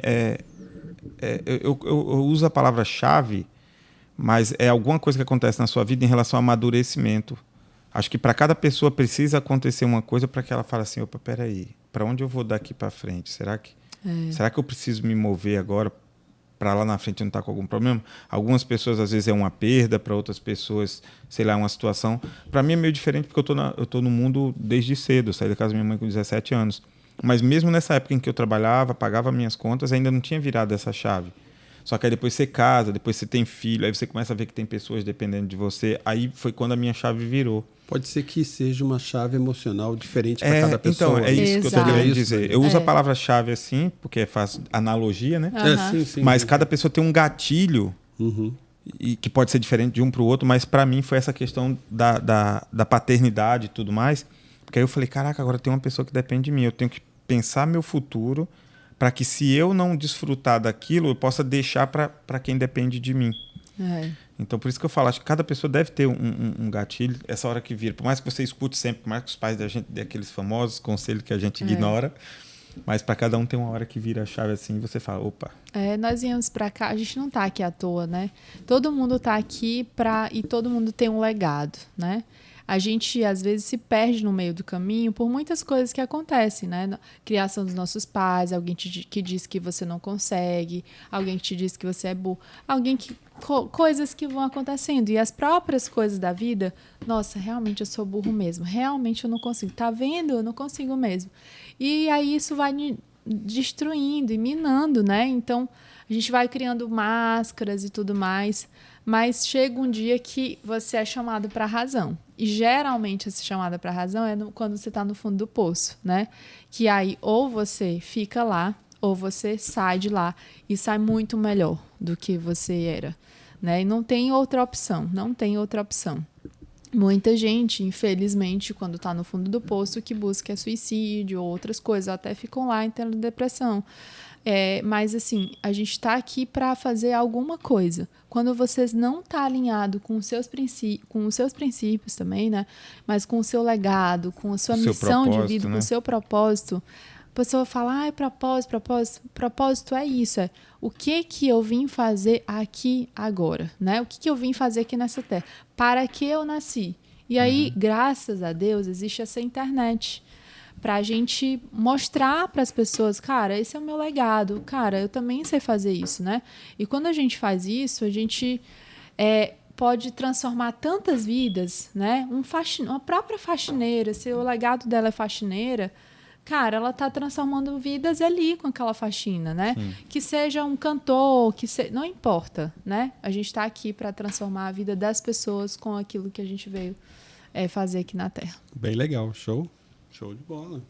eu uso a palavra chave, mas é alguma coisa que acontece na sua vida em relação ao amadurecimento. Acho que para cada pessoa precisa acontecer uma coisa para que ela fale assim, opa, peraí, para onde eu vou daqui para frente? Será que eu preciso me mover agora para lá na frente não estar com algum problema? Algumas pessoas, às vezes, é uma perda, para outras pessoas, sei lá, é uma situação. Para mim é meio diferente, porque eu tô no mundo desde cedo. Eu saí da casa da minha mãe com 17 anos. Mas mesmo nessa época em que eu trabalhava, pagava minhas contas, ainda não tinha virado essa chave. Só que aí depois você casa, depois você tem filho, aí você começa a ver que tem pessoas dependendo de você. Aí foi quando a minha chave virou. Pode ser que seja uma chave emocional diferente para cada pessoa. Então, é isso que eu estou querendo dizer. Eu uso a palavra-chave assim, porque faz analogia, né? Sim, mas cada pessoa tem um gatilho e que pode ser diferente de um para o outro, mas para mim foi essa questão da paternidade e tudo mais. Porque aí eu falei, caraca, agora tem uma pessoa que depende de mim. Eu tenho que pensar meu futuro para que, se eu não desfrutar daquilo, eu possa deixar para quem depende de mim. Então, por isso que eu falo, acho que cada pessoa deve ter um gatilho, essa hora que vira. Por mais que você escute sempre, por mais que os pais da gente dê aqueles famosos conselhos que a gente ignora, mas para cada um tem uma hora que vira a chave assim e você fala, opa. Nós viemos para cá, a gente não está aqui à toa, né? Todo mundo está aqui e todo mundo tem um legado, né? a gente às vezes se perde no meio do caminho por muitas coisas que acontecem, né? Criação dos nossos pais, alguém que diz que você não consegue, alguém que te diz que você é burro, coisas que vão acontecendo. E as próprias coisas da vida, nossa, realmente eu sou burro mesmo, realmente eu não consigo. Tá vendo? Eu não consigo mesmo. E aí isso vai destruindo e minando, né? Então, a gente vai criando máscaras e tudo mais, mas chega um dia que você é chamado para a razão. E geralmente essa chamada para a razão é quando você está no fundo do poço, né? Que aí ou você fica lá, ou você sai de lá e sai muito melhor do que você era, né? E não tem outra opção, não tem outra opção. Muita gente, infelizmente, quando está no fundo do poço, que busca suicídio ou outras coisas, até ficam lá entrando em depressão. Mas, assim, a gente está aqui para fazer alguma coisa. Quando vocês não estão alinhados com os seus princípios também, né? Mas com o seu legado, com a sua missão de vida, né? Com o seu propósito, a pessoa fala, propósito é isso, o que eu vim fazer aqui agora, né? O que eu vim fazer aqui nessa terra? Para que eu nasci? E aí, graças a Deus, existe essa internet para a gente mostrar para as pessoas, cara, esse é o meu legado, cara, eu também sei fazer isso, né? E quando a gente faz isso, a gente pode transformar tantas vidas, né? Uma própria faxineira, se o legado dela é faxineira, cara, ela está transformando vidas ali com aquela faxina, né? Sim. Que seja um cantor, não importa, né? A gente está aqui para transformar a vida das pessoas com aquilo que a gente veio fazer aqui na Terra. Bem legal, show de bola.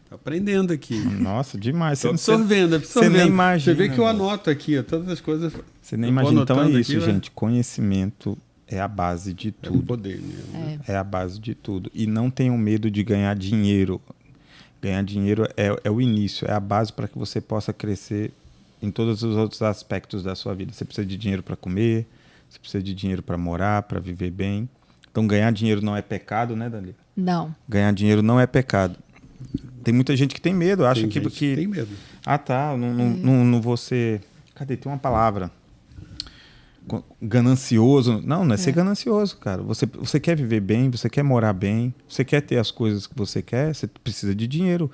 Tô aprendendo aqui. Nossa, demais. Tô absorvendo. Você nem imagina. Você vê que eu anoto aqui, ó, todas as coisas. Você nem imagina. Então é isso, aqui, gente. Conhecimento é a base de tudo. É o poder mesmo. É a base de tudo. E não tenham medo de ganhar dinheiro. Ganhar dinheiro é o início, é a base para que você possa crescer em todos os outros aspectos da sua vida. Você precisa de dinheiro para comer, você precisa de dinheiro para morar, para viver bem. Então, ganhar dinheiro não é pecado, né, Dalila? Não. Ganhar dinheiro não é pecado. Tem muita gente que tem medo, acha que tem medo. Ah, tá, não vou ser... Cadê? Tem uma palavra. Ganancioso. Não é ser ganancioso, cara. Você quer viver bem, você quer morar bem, você quer ter as coisas que você quer, você precisa de dinheiro.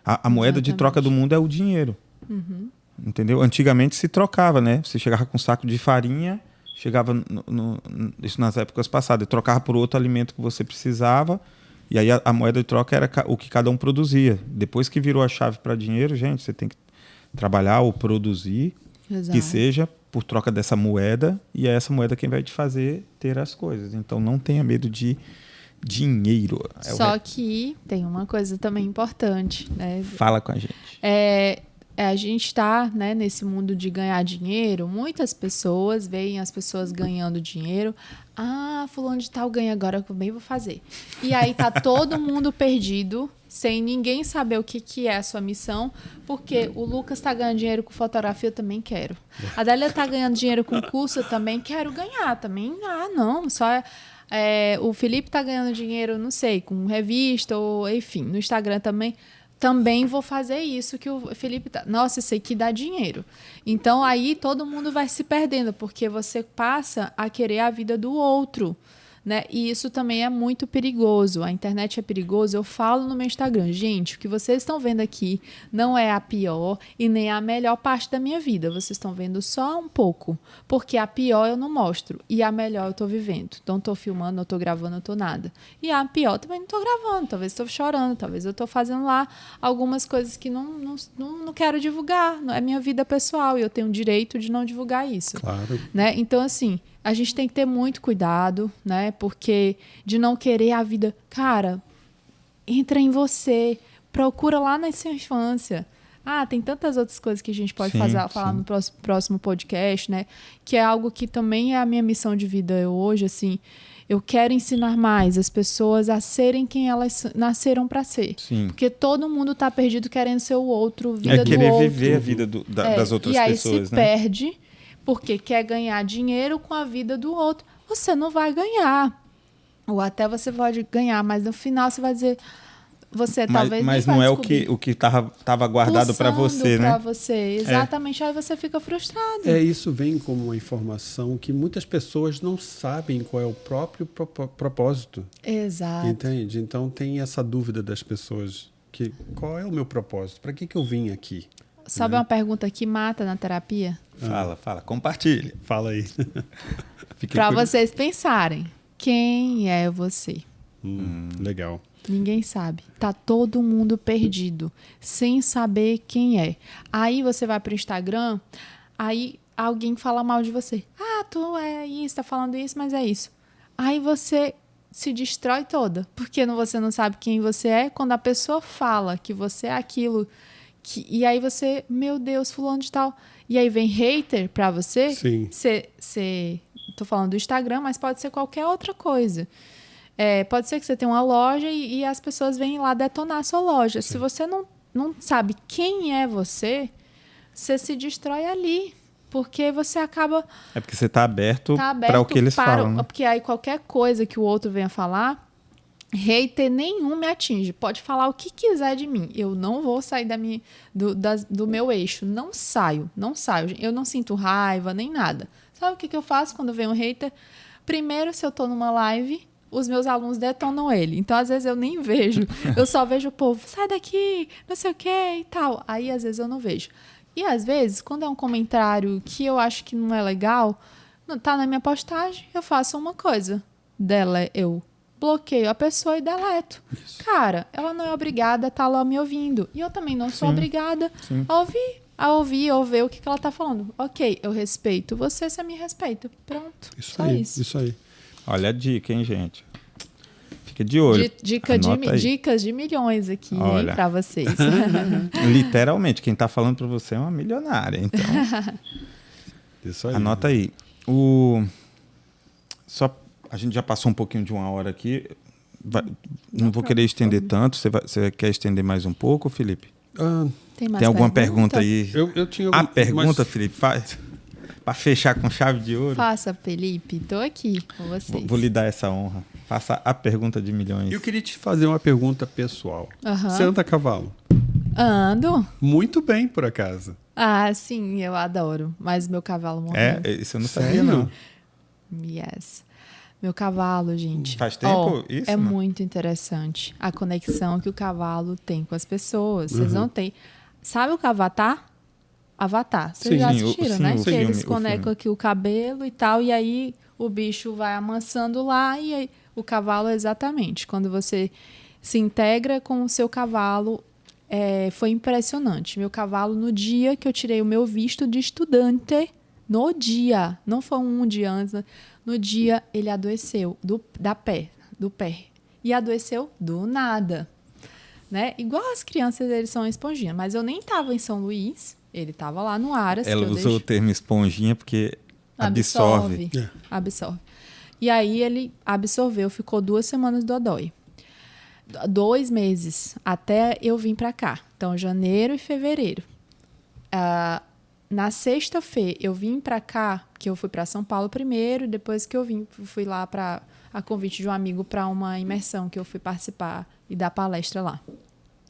A moeda de troca do mundo é o dinheiro. Uhum. Entendeu? Antigamente se trocava, né? Você chegava com um saco de farinha, chegava isso nas épocas passadas, trocava por outro alimento que você precisava, e aí a moeda de troca era o que cada um produzia. Depois que virou a chave para dinheiro, gente, você tem que trabalhar ou produzir, Exato. Que seja por troca dessa moeda, e é essa moeda quem vai te fazer ter as coisas. Então não tenha medo de dinheiro. Só que tem uma coisa também importante, né? Fala com a gente. A gente está, né, nesse mundo de ganhar dinheiro, muitas pessoas veem as pessoas ganhando dinheiro. Ah, fulano de tal ganha agora, eu também vou fazer. E aí tá todo mundo perdido, sem ninguém saber o que é a sua missão, porque o Lucas está ganhando dinheiro com fotografia, eu também quero. A Dália está ganhando dinheiro com curso, eu também quero ganhar. Também, não, só... o Felipe está ganhando dinheiro, não sei, com revista, ou enfim, no Instagram também vou fazer isso que o Felipe tá... Nossa, isso aqui dá dinheiro. Então, aí todo mundo vai se perdendo, porque você passa a querer a vida do outro, né? E isso também é muito perigoso. A internet é perigoso. Eu falo no meu Instagram, gente, o que vocês estão vendo aqui não é a pior e nem a melhor parte da minha vida. Vocês estão vendo só um pouco, porque a pior eu não mostro e a melhor eu estou vivendo. Não estou filmando, não estou gravando, não estou nada. E a pior também não estou gravando. Talvez estou chorando, talvez eu estou fazendo lá algumas coisas que não quero divulgar. Não é minha vida pessoal e eu tenho o direito de não divulgar isso. Claro. Né? Então, assim, a gente tem que ter muito cuidado, né? Porque de não querer a vida... Cara, entra em você, procura lá na sua infância. Tem tantas outras coisas que a gente pode falar no próximo podcast, né? Que é algo que também é a minha missão de vida hoje, assim. Eu quero ensinar mais as pessoas a serem quem elas nasceram para ser. Sim. Porque todo mundo tá perdido querendo ser o outro, vida do outro. É querer viver a vida das outras pessoas, né? E aí se perde... Porque quer ganhar dinheiro com a vida do outro. Você não vai ganhar. Ou até você pode ganhar, mas no final você vai dizer... você talvez Mas nem não vai é descobrir. o que tava guardado para você, Pra né? você, exatamente. Aí você fica frustrado. Isso vem como uma informação que muitas pessoas não sabem qual é o próprio propósito. Exato. Entende? Então tem essa dúvida das pessoas que qual é o meu propósito? Para que eu vim aqui? Sabe uma pergunta que mata na terapia? Fala, compartilhe. Fala aí. Para vocês pensarem, quem é você? Legal. Ninguém sabe. Tá todo mundo perdido, sem saber quem é. Aí você vai pro Instagram, aí alguém fala mal de você. Ah, tu é isso, tá falando isso, mas é isso. Aí você se destrói toda, porque você não sabe quem você é. Quando a pessoa fala que você é aquilo, e aí você, meu Deus, fulano de tal. E aí vem hater pra você. Sim. Tô falando do Instagram, mas pode ser qualquer outra coisa. Pode ser que você tenha uma loja e as pessoas vêm lá detonar a sua loja. Sim. Se você não sabe quem é você se destrói ali. Porque você acaba... É porque você está aberto para o que eles falam. Né? Porque aí qualquer coisa que o outro venha falar, hater nenhum me atinge. Pode falar o que quiser de mim. Eu não vou sair do meu eixo. Não saio. Eu não sinto raiva nem nada. Sabe o que eu faço quando vem um hater? Primeiro, se eu tô numa live... os meus alunos detonam ele. Então, às vezes, eu nem vejo. Eu só vejo o povo, sai daqui, não sei o que e tal. Aí, às vezes, eu não vejo. E, às vezes, quando é um comentário que eu acho que não é legal, não tá na minha postagem, eu faço uma coisa. Eu bloqueio a pessoa e deleto. Isso. Cara, ela não é obrigada a estar lá me ouvindo. E eu também não sou obrigada a ouvir ou ver o que ela tá falando. Ok, eu respeito você me respeita. Pronto. Isso aí. Olha a dica, hein, gente? Fica de olho. Dicas de milhões aqui, hein, pra vocês. Literalmente, quem tá falando pra você é uma milionária, então. Isso aí. Anota aí. A gente já passou um pouquinho de 1 hora aqui. Não vou querer estender tanto. Você quer estender mais um pouco, Felipe? Tem alguma pergunta aí? Eu tinha a pergunta, Felipe, faz. Para fechar com chave de ouro. Faça, Felipe. Estou aqui com vocês. Vou lhe dar essa honra. Faça a pergunta de milhões. Eu queria te fazer uma pergunta pessoal. Você anda a cavalo? Ando. Muito bem, por acaso. Ah, sim, eu adoro. Mas meu cavalo morreu. Isso eu não sabia, não. Yes. Meu cavalo, gente. Faz tempo isso? É muito interessante a conexão que o cavalo tem com as pessoas. Vocês não têm... Sabe o Avatar? Vocês já assistiram, né? Que eles conectam aqui o cabelo e tal, e aí o bicho vai amansando lá, e aí o cavalo, exatamente. Quando você se integra com o seu cavalo, foi impressionante. Meu cavalo, no dia que eu tirei o meu visto de estudante, no dia, não foi um dia antes, no dia ele adoeceu do pé. E adoeceu do nada. Né? Igual as crianças, eles são esponjinha, mas eu nem estava em São Luís. Ele estava lá no Aras. Ela usou o termo esponjinha porque absorve. Absorve. E aí ele absorveu, ficou 2 semanas dodói. 2 meses, até eu vim para cá. Então, janeiro e fevereiro. Na sexta-feira, eu vim para cá, que eu fui para São Paulo primeiro, depois que eu fui lá a convite de um amigo para uma imersão que eu fui participar e dar palestra lá.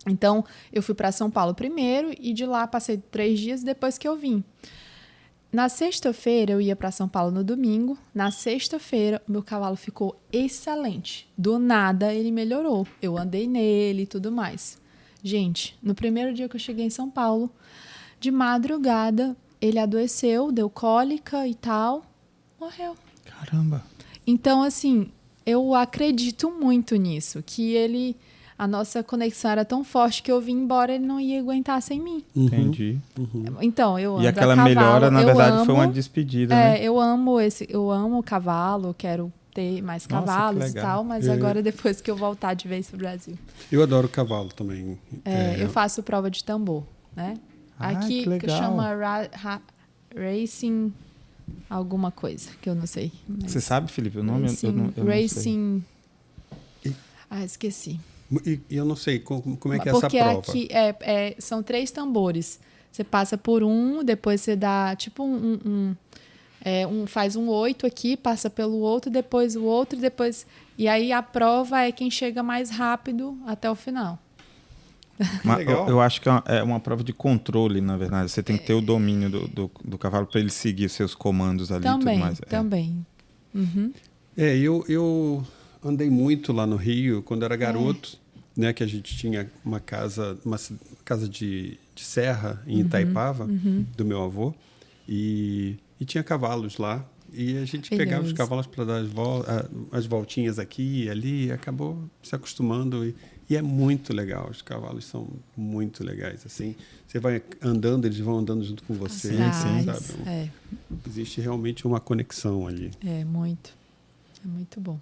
Então, eu fui para São Paulo primeiro e de lá passei 3 dias depois que eu vim. Na sexta-feira, eu ia para São Paulo no domingo. Na sexta-feira, o meu cavalo ficou excelente. Do nada, ele melhorou. Eu andei nele e tudo mais. Gente, no primeiro dia que eu cheguei em São Paulo, de madrugada, ele adoeceu, deu cólica e tal, morreu. Caramba! Então, assim, eu acredito muito nisso, que a nossa conexão era tão forte que eu vim embora, ele não ia aguentar sem mim. Entendi. Então, eu amo. E aquela melhora, na verdade, foi uma despedida, né? Eu amo o cavalo, quero ter mais cavalos e tal, mas agora depois que eu voltar de vez pro Brasil. Eu adoro cavalo também. Eu faço prova de tambor, né? Aqui que chama Racing alguma coisa, que eu não sei. Você sabe, Felipe, o nome? Racing... esqueci. E eu não sei como é que é essa prova. Porque aqui são 3 tambores. Você passa por um, depois você dá tipo faz um 8 aqui, passa pelo outro, depois o outro, depois... E aí a prova é quem chega mais rápido até o final. Mas Legal. eu acho que é uma prova de controle, na verdade. Você tem que ter o domínio do cavalo para ele seguir seus comandos ali e tudo mais. Também. Uhum. Eu andei muito lá no Rio quando era garoto, né? Que a gente tinha uma casa de serra em Itaipava, do meu avô, e tinha cavalos lá. E a gente pegava os cavalos para dar as voltinhas aqui e ali, e acabou se acostumando. E é muito legal, os cavalos são muito legais. Assim, você vai andando, eles vão andando junto com você. Sabe? Existe realmente uma conexão ali. É muito bom.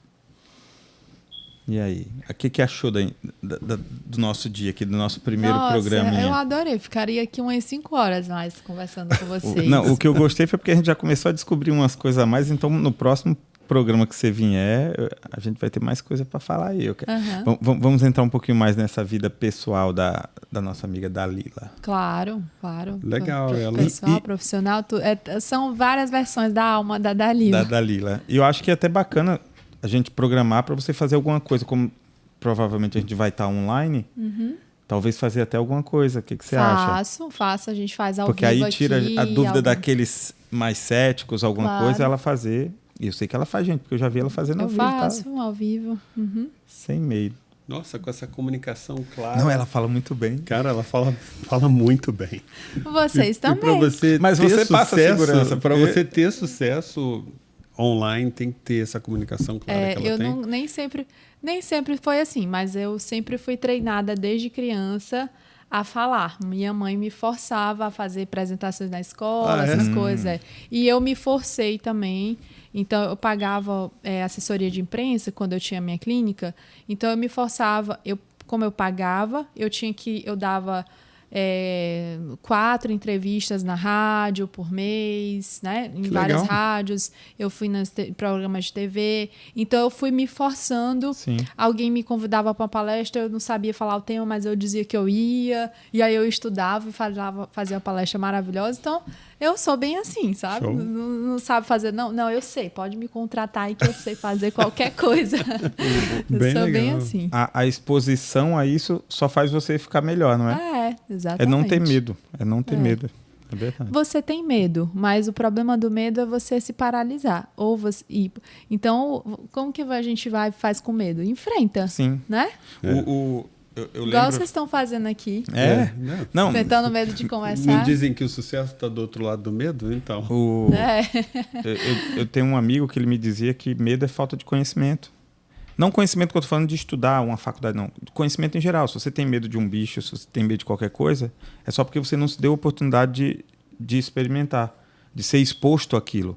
E aí? O que achou do nosso dia aqui, do nosso primeiro programa? Eu adorei. Ficaria aqui umas 5 horas mais conversando com vocês. O que eu gostei foi porque a gente já começou a descobrir umas coisas a mais, então no próximo programa que você vier, a gente vai ter mais coisa para falar aí. Vamos entrar um pouquinho mais nessa vida pessoal da nossa amiga Dalila. Claro. Legal. Pessoal, profissional, são várias versões da alma da Dalila. Da Dalila. E eu acho que é até bacana a gente programar para você fazer alguma coisa, como provavelmente a gente vai estar online, talvez fazer até alguma coisa. O que você acha? Faço, a gente faz ao Porque vivo. Porque aí tira aqui, a dúvida daqueles mais céticos, alguma coisa, ela fazer. E eu sei que ela faz, gente, porque eu já vi ela fazendo ao vivo. Eu faço ao vivo. Sem medo. Nossa, com essa comunicação clara. Não, ela fala muito bem. Cara, ela fala muito bem. Vocês também. Para você Mas ter você sucesso, passa segurança. Para você ter sucesso online, tem que ter essa comunicação clara que ela tem. Nem sempre foi assim, mas eu sempre fui treinada desde criança a falar. Minha mãe me forçava a fazer apresentações na escola, essas coisas. E eu me forcei também. Então, eu pagava assessoria de imprensa quando eu tinha minha clínica. Então, eu me forçava. Como eu pagava, eu dava 4 entrevistas na rádio por mês, né? Em várias rádios. Eu fui nos programas de TV. Então, eu fui me forçando. Sim. Alguém me convidava para uma palestra, eu não sabia falar o tema, mas eu dizia que eu ia. E aí eu estudava e fazia uma palestra maravilhosa. Então, eu sou bem assim, sabe? Não sabe fazer... Não, eu sei. Pode me contratar aí que eu sei fazer qualquer coisa. Eu sou bem assim. A exposição a isso só faz você ficar melhor, não é? Exatamente. É não ter medo. É não ter medo. É verdade. Você tem medo, mas o problema do medo é você se paralisar. Então, como que a gente faz com medo? Enfrenta. Sim. Né? Eu Igual lembro... vocês estão fazendo aqui. Não. Enfrentando o medo de conversar. Não dizem que o sucesso está do outro lado do medo? Então. Eu tenho um amigo que ele me dizia que medo é falta de conhecimento. Não conhecimento que eu estou falando de estudar uma faculdade, não. Conhecimento em geral. Se você tem medo de um bicho, se você tem medo de qualquer coisa, é só porque você não se deu a oportunidade de experimentar, de ser exposto àquilo.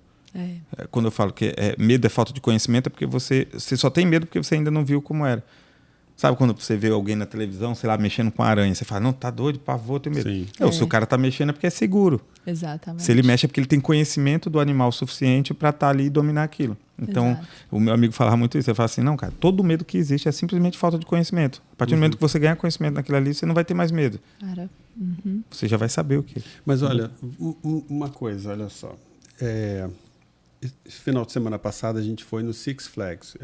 Quando eu falo que medo é falta de conhecimento, é porque você só tem medo porque você ainda não viu como era. Sabe quando você vê alguém na televisão, sei lá, mexendo com aranha, você fala, não, tá doido, pavor, tenho medo. Se o cara tá mexendo é porque é seguro. Exatamente. Se ele mexe é porque ele tem conhecimento do animal suficiente para estar ali e dominar aquilo. Então, o meu amigo falava muito isso. Ele fala assim, não, cara, todo medo que existe é simplesmente falta de conhecimento. A partir do momento que você ganhar conhecimento naquilo ali, você não vai ter mais medo. Você já vai saber o que. Mas olha, uma coisa, olha só. Esse final de semana passada a gente foi no Six Flags.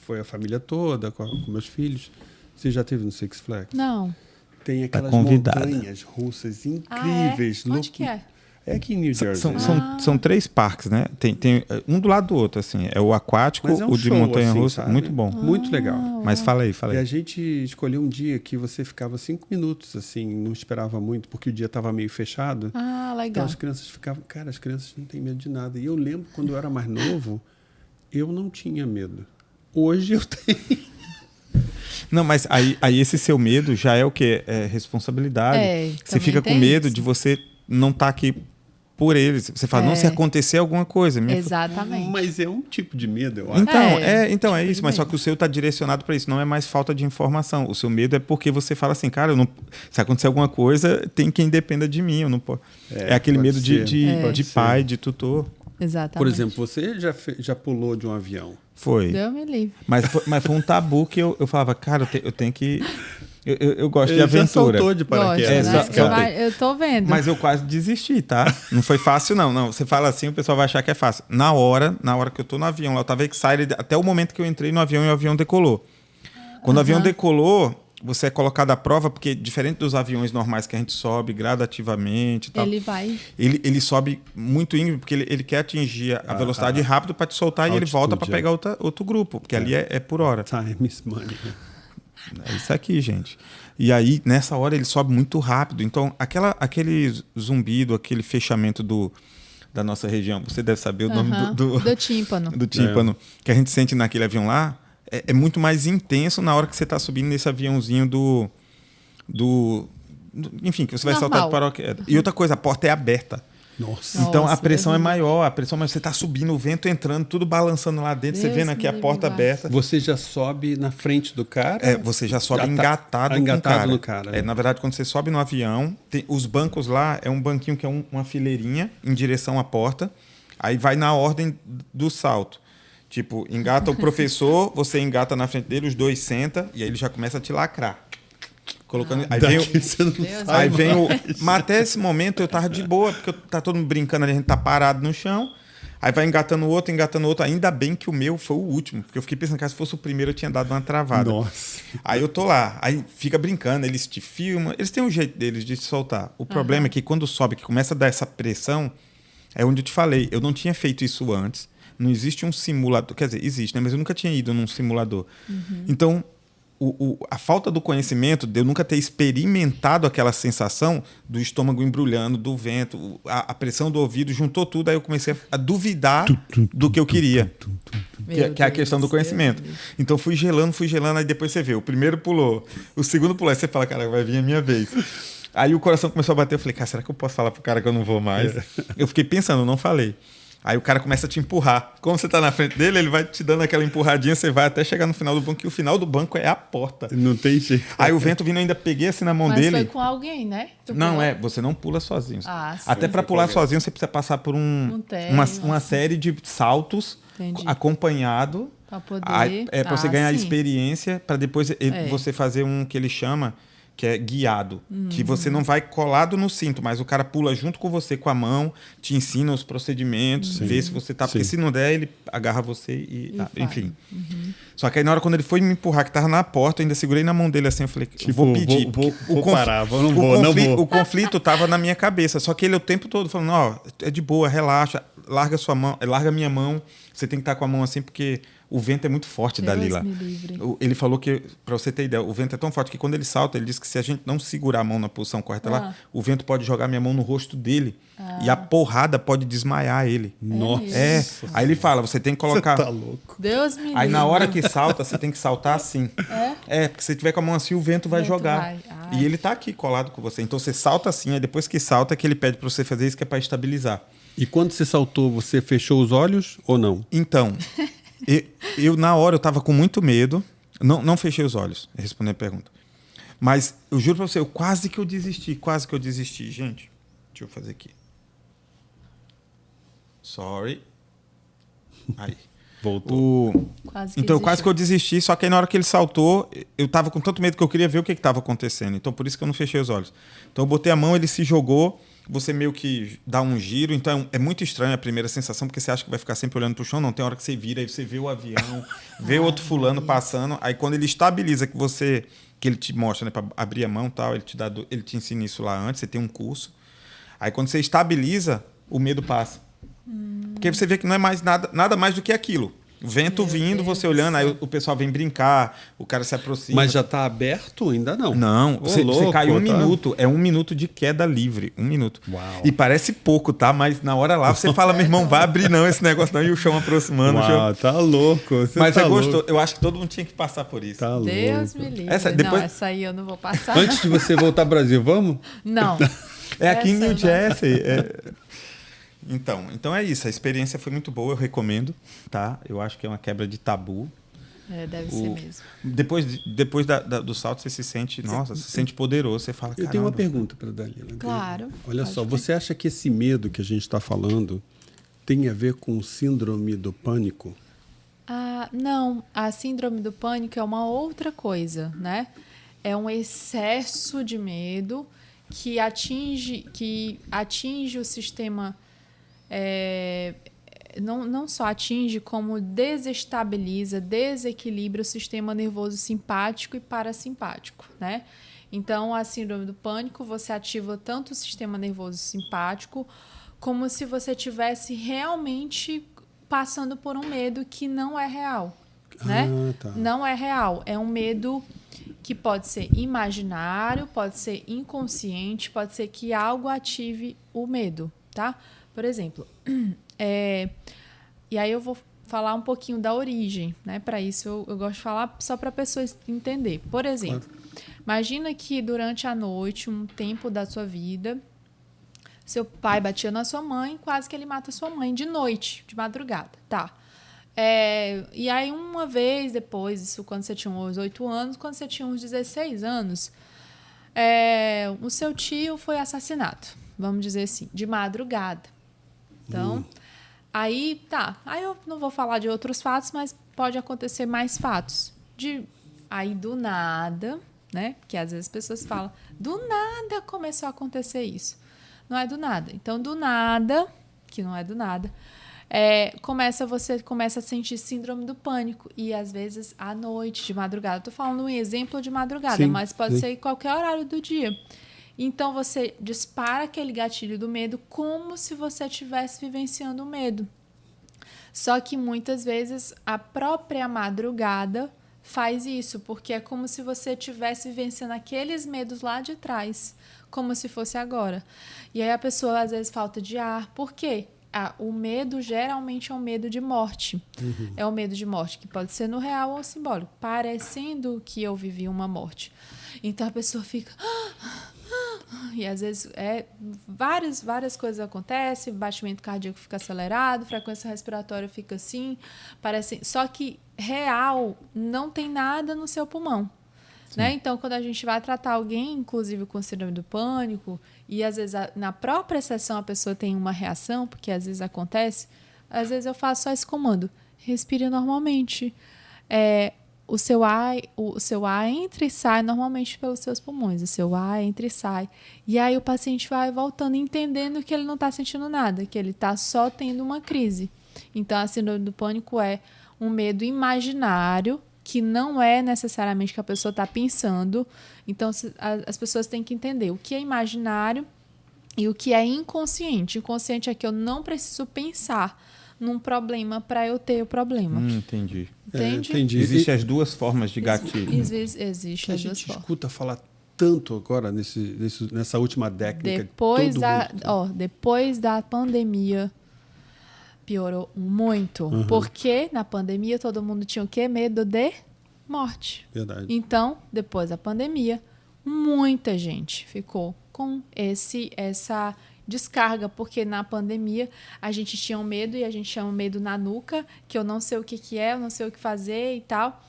Foi a família toda, com meus filhos. Você já esteve no Six Flags? Não. Tem aquelas montanhas russas incríveis. Onde que é? É aqui em New Jersey. São 3 parques, né? Tem um do lado do outro, assim. É o aquático, o de montanha-russa. Assim, muito bom. Muito legal. Mas fala aí. E a gente escolheu um dia que você ficava 5 minutos, assim, não esperava muito, porque o dia estava meio fechado. Legal. Então as crianças ficavam... Cara, as crianças não têm medo de nada. E eu lembro, quando eu era mais novo, eu não tinha medo. Hoje eu tenho... Não, mas aí esse seu medo já é o quê? É responsabilidade. Você fica com medo de você não estar aqui por eles. Você fala, não, se acontecer alguma coisa. Exatamente. Mas é um tipo de medo, eu acho. Então é isso, mas só que o seu está direcionado para isso. Não é mais falta de informação. O seu medo é porque você fala assim, cara, se acontecer alguma coisa, tem quem dependa de mim. Eu não posso. É aquele medo de pai, de tutor. Exatamente. Por exemplo, você já pulou de um avião? Foi. Deus me livre. Mas foi um tabu que eu falava, cara, eu tenho que... Eu gosto de aventura. Já saltou de paraquedas. Eu tô vendo. Mas eu quase desisti, tá? Não foi fácil, não. Você fala assim, o pessoal vai achar que é fácil. Na hora que eu tô no avião, lá eu tava excited, até o momento que eu entrei no avião e o avião decolou. Quando o avião decolou, você é colocado à prova, porque diferente dos aviões normais que a gente sobe gradativamente e tal, ele sobe muito íngreme, porque ele quer atingir a velocidade rápido para te soltar e ele volta para pegar outro grupo, porque ali é por hora. Time is money. É isso aqui, gente. E aí, nessa hora, ele sobe muito rápido. Então, aquele zumbido, aquele fechamento da nossa região, você deve saber o nome do tímpano. Do tímpano, que a gente sente naquele avião lá, é muito mais intenso na hora que você está subindo nesse aviãozinho enfim, que você vai saltar de paraquedas. E outra coisa, a porta é aberta. Nossa. Então a pressão é maior, mas você está subindo, o vento entrando, tudo balançando lá dentro, você vendo aqui a porta aberta. Você já sobe na frente do cara? Você já sobe engatado no cara. Né? Na verdade, quando você sobe no avião, os bancos lá é um banquinho que é uma fileirinha em direção à porta, aí vai na ordem do salto. Tipo, engata o professor, você engata na frente dele, os dois sentam e aí ele já começa a te lacrar. Colocando, aí vem o. Mas até esse momento eu tava de boa, porque tá todo mundo brincando ali, a gente tá parado no chão. Aí vai engatando o outro. Ainda bem que o meu foi o último, porque eu fiquei pensando que se fosse o primeiro eu tinha dado uma travada. Nossa. Aí eu tô lá, aí fica brincando, eles te filmam, eles têm um jeito deles de te soltar. O problema é que quando sobe, que começa a dar essa pressão, é onde eu te falei, eu não tinha feito isso antes. Não existe um simulador, quer dizer, existe, né? Mas eu nunca tinha ido num simulador. Então, a falta do conhecimento, de eu nunca ter experimentado aquela sensação do estômago embrulhando, do vento, a pressão do ouvido, juntou tudo, aí eu comecei a duvidar do que eu queria, que é a questão do conhecimento. Então fui gelando, aí depois você vê, o primeiro pulou, o segundo pulou, aí você fala, cara, vai vir a minha vez. Aí o coração começou a bater, eu falei, cara, será que eu posso falar pro cara que eu não vou mais? Eu fiquei pensando, não falei. Aí o cara começa a te empurrar. Como você está na frente dele, ele vai te dando aquela empurradinha, você vai até chegar no final do banco, e o final do banco é a porta. Não tem jeito. Aí o vento vindo, eu ainda peguei assim na mão dele. Mas foi com alguém, né? Você não pula sozinho. Sim, até para pular sozinho, você precisa passar por uma série de saltos acompanhado. Para poder... para você ganhar experiência, para depois você fazer um que ele chama... que é guiado, que você não vai colado no cinto, mas o cara pula junto com você com a mão, te ensina os procedimentos, vê se você tá... Porque se não der, ele agarra você enfim. Só que aí na hora quando ele foi me empurrar, que tava na porta, eu ainda segurei na mão dele assim, eu falei, vou pedir. Vou parar, não vou. O conflito tava na minha cabeça, só que ele o tempo todo falando, é de boa, relaxa, larga sua mão, larga minha mão, você tem que estar com a mão assim, porque... O vento é muito forte dali lá. Ele falou que, para você ter ideia, o vento é tão forte que quando ele salta, ele diz que se a gente não segurar a mão na posição correta lá, o vento pode jogar minha mão no rosto dele e a porrada pode desmaiar ele. Nossa. Aí ele fala, você tem que colocar... Você tá louco. Deus me livre. Aí na hora que salta, você tem que saltar assim. Porque se você tiver com a mão assim, o vento vai jogar. E ele tá aqui colado com você. Então você salta assim, aí depois que salta, que ele pede para você fazer isso, que é para estabilizar. E quando você saltou, você fechou os olhos ou não? Então... Eu na hora, eu estava com muito medo. Não fechei os olhos, respondendo a pergunta. Mas eu juro para você, quase que eu desisti. Gente, deixa eu fazer aqui. Sorry. Aí. Voltou. Quase que eu desisti, só que aí na hora que ele saltou, eu estava com tanto medo que eu queria ver o que estava acontecendo. Então por isso que eu não fechei os olhos. Então eu botei a mão, ele se jogou, você meio que dá um giro, então é muito estranho a primeira sensação, porque você acha que vai ficar sempre olhando para o chão, não, tem hora que você vira, aí você vê o avião, vê outro fulano passando, aí quando ele estabiliza que ele te mostra, né, para abrir a mão e tal, ele te ensina isso lá antes, você tem um curso, aí quando você estabiliza, o medo passa. Porque você vê que não é mais nada mais do que aquilo. Vento vindo, você olhando, aí o pessoal vem brincar, o cara se aproxima. Mas já está aberto? Ainda não. Não, você cai 1 minuto, é 1 minuto de queda livre, 1 minuto. Uau. E parece pouco, tá? Mas na hora lá você fala, meu irmão, vai abrir não esse negócio não, e o chão aproximando. Uau, tá louco. Mas é gostoso, eu acho que todo mundo tinha que passar por isso. Tá Deus louco. me livre. Essa Essa aí eu não vou passar. Antes de você voltar ao Brasil, vamos? Não. É aqui em New Jersey. Então é isso, a experiência foi muito boa, eu recomendo, tá? Eu acho que é uma quebra de tabu. Deve ser mesmo. Depois do salto, você se sente, se sente poderoso, você fala, Eu tenho uma pergunta para a Dalila. Claro. Olha só, você acha que esse medo que a gente está falando tem a ver com síndrome do pânico? Não, a síndrome do pânico é uma outra coisa, né? É um excesso de medo que atinge o sistema não só atinge, como desestabiliza, desequilibra o sistema nervoso simpático e parasimpático, né? Então, a síndrome do pânico, você ativa tanto o sistema nervoso simpático, como se você estivesse realmente passando por um medo que não é real, né? Tá. Não é real, é um medo que pode ser imaginário, pode ser inconsciente, pode ser que algo ative o medo, tá? Por exemplo, e aí eu vou falar um pouquinho da origem, né? Para isso eu gosto de falar só para a pessoa entender. Por exemplo, imagina que durante a noite, um tempo da sua vida, seu pai batia na sua mãe, quase que ele mata sua mãe de noite, de madrugada, tá? E aí, uma vez depois, isso quando você tinha uns 8 anos, quando você tinha uns 16 anos, o seu tio foi assassinado, vamos dizer assim, de madrugada. Então, aí eu não vou falar de outros fatos, mas pode acontecer mais fatos. Aí, do nada, né? Porque às vezes as pessoas falam, do nada começou a acontecer isso. Não é do nada. Então, do nada, que não é do nada, você começa a sentir síndrome do pânico. E, às vezes, à noite, de madrugada. Estou falando um exemplo de madrugada, Sim, mas pode sim. ser em qualquer horário do dia. Então, você dispara aquele gatilho do medo como se você estivesse vivenciando o medo. Só que, muitas vezes, a própria madrugada faz isso, porque é como se você estivesse vivenciando aqueles medos lá de trás, como se fosse agora. E aí a pessoa, às vezes, falta de ar. Por quê? O medo geralmente é um medo de morte. É um medo de morte que pode ser no real ou simbólico, parecendo que eu vivi uma morte. Então a pessoa fica... E às vezes várias coisas acontecem, batimento cardíaco fica acelerado, frequência respiratória fica assim, só que real não tem nada no seu pulmão. Né? Então, quando a gente vai tratar alguém, inclusive com síndrome do pânico, e às vezes na própria sessão a pessoa tem uma reação, porque às vezes acontece, às vezes eu faço só esse comando: respire normalmente. O seu ar entra e sai normalmente pelos seus pulmões. O seu ar entra e sai. E aí o paciente vai voltando, entendendo que ele não está sentindo nada, que ele está só tendo uma crise. Então, a síndrome do pânico é um medo imaginário, que não é necessariamente que a pessoa está pensando. Então, as pessoas têm que entender o que é imaginário e o que é inconsciente. Inconsciente é que eu não preciso pensar num problema para eu ter o problema. Entendi. Entende? Entendi. Existem as duas formas de gatilho. Existe Que a as duas gente formas. escuta falar tanto agora nessa última década. Depois da pandemia, piorou muito. Porque na pandemia todo mundo tinha o quê? Medo de morte. Verdade. Então, depois da pandemia, muita gente ficou com essa descarga, porque na pandemia a gente tinha um medo, e a gente tinha um medo na nuca, que eu não sei o que é, eu não sei o que fazer e tal,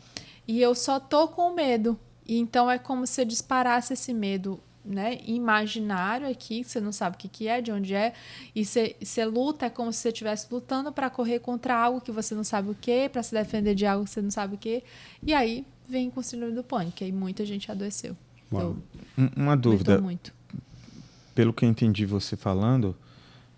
e eu só tô com medo. E então é como se eu disparasse esse medo, né, imaginário aqui, que você não sabe o que é, de onde é, e você luta, é como se você estivesse lutando para correr contra algo que você não sabe o que, para se defender de algo que você não sabe o que, e aí vem com o síndrome do pânico, e aí muita gente adoeceu. Uau. Uma dúvida. Muito. Pelo que eu entendi você falando,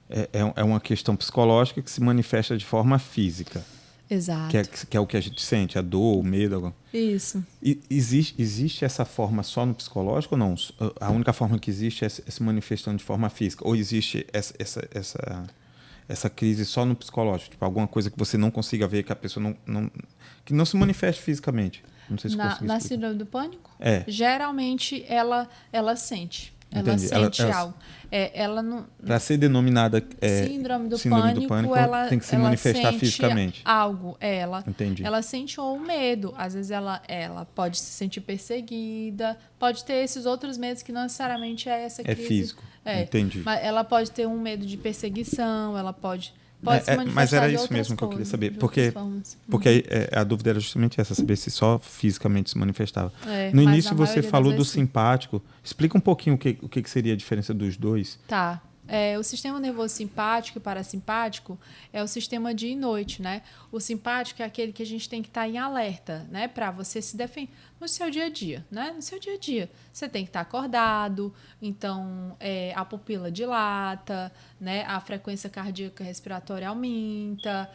é uma questão psicológica que se manifesta de forma física. Exato. Que é o que a gente sente, a dor, o medo. Isso. Existe essa forma só no psicológico ou não? A única forma que existe é se manifestando de forma física? Ou existe essa crise só no psicológico? Tipo, alguma coisa que você não consiga ver, que a pessoa que não se manifeste fisicamente? Não sei se consigo Na explicar. síndrome do pânico? É. Geralmente ela sente. Ela Entendi. sente algo. Ela não. Para ser denominada Síndrome do pânico, ela tem que se ela manifestar sente fisicamente. algo. Entendi. Ela sente um medo. Às vezes ela pode se sentir perseguida, pode ter esses outros medos que não necessariamente é essa crise. É físico. Entendi. Mas ela pode ter um medo de perseguição, ela pode se manifestar mas era de isso outras mesmo que eu queria formas, saber. de Porque outras formas. a dúvida era justamente essa, saber se só fisicamente se manifestava. mas No na início você maioria falou das do vezes, sim. simpático. Explica um pouquinho o que seria a diferença dos dois. Tá. O sistema nervoso simpático e parasimpático é o sistema dia e noite, né? O simpático é aquele que a gente tem que estar em alerta, né? Para você se defender no seu dia a dia, né? No seu dia a dia. Você tem que estar acordado, então a pupila dilata, né? A frequência cardíaca respiratória aumenta,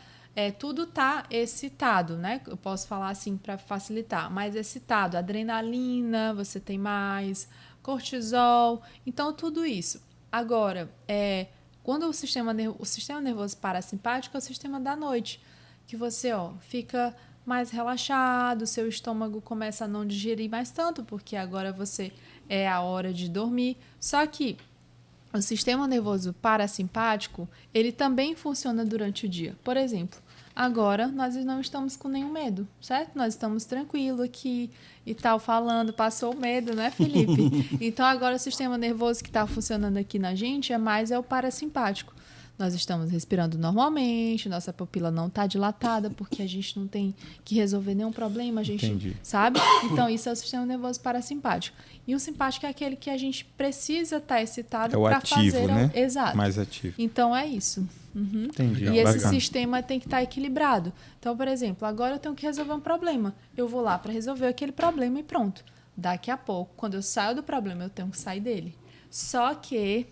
tudo está excitado, né? Eu posso falar assim para facilitar, mais excitado. Adrenalina, você tem mais, cortisol, então tudo isso. Agora, quando o sistema nervoso parasimpático é o sistema da noite, que você fica mais relaxado, seu estômago começa a não digerir mais tanto, porque agora é a hora de dormir. Só que o sistema nervoso parasimpático, ele também funciona durante o dia. Por exemplo, agora nós não estamos com nenhum medo, certo? Nós estamos tranquilos aqui e tal, falando, passou o medo, né, Felipe? Então agora o sistema nervoso que está funcionando aqui na gente é o parasimpático. Nós estamos respirando normalmente, nossa pupila não está dilatada, porque a gente não tem que resolver nenhum problema, a gente Entendi. sabe? Então, isso é o sistema nervoso parasimpático. E o simpático é aquele que a gente precisa estar excitado para fazer. Né? Exato. Mais ativo. Então, é isso. Uhum. Entendi. E esse Bacana. sistema tem que estar equilibrado. Então, por exemplo, agora eu tenho que resolver um problema. Eu vou lá para resolver aquele problema e pronto. Daqui a pouco, quando eu saio do problema, eu tenho que sair dele. Só que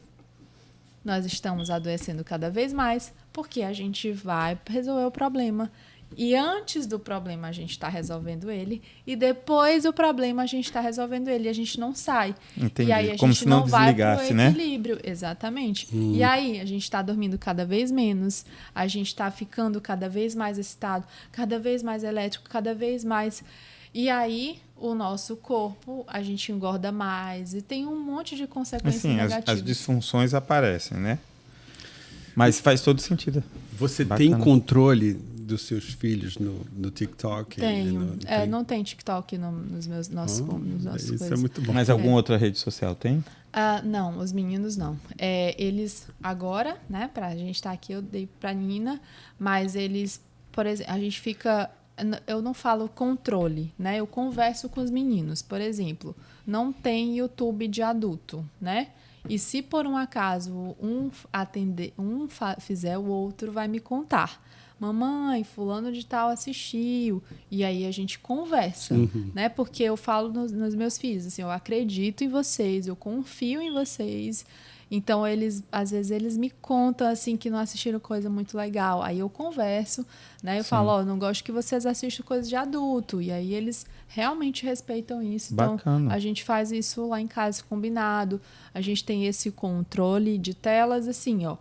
nós estamos adoecendo cada vez mais porque a gente vai resolver o problema. E antes do problema a gente está resolvendo ele, e depois do problema a gente está resolvendo ele, e a gente não sai. Entendi. E aí a Como gente se não não vai para o desligasse, né? equilíbrio. Exatamente. E aí a gente está dormindo cada vez menos, a gente está ficando cada vez mais excitado, cada vez mais elétrico, cada vez mais. E aí o nosso corpo, a gente engorda mais e tem um monte de consequências Assim, negativas. as disfunções aparecem, né? Mas faz todo sentido. Você Bacana. tem controle dos seus filhos no TikTok? Tenho. Não tem TikTok nos nossos isso coisas. é muito bom. Mas alguma outra rede social tem? Não, os meninos não. Eles agora, né, pra gente estar aqui, eu dei pra Nina, mas eles, por exemplo, a gente fica... Eu não falo controle, né? Eu converso com os meninos. Por exemplo, não tem YouTube de adulto, né? E se por um acaso fizer, o outro vai me contar. Mamãe, fulano de tal assistiu. E aí a gente conversa, né? Porque eu falo nos meus filhos, assim, eu acredito em vocês, eu confio em vocês. Então, às vezes, eles me contam, assim, que não assistiram coisa muito legal. Aí eu converso, né? Eu falo, não gosto que vocês assistam coisas de adulto. E aí eles realmente respeitam isso. Bacana. Então, a gente faz isso lá em casa, combinado. A gente tem esse controle de telas, assim, ó.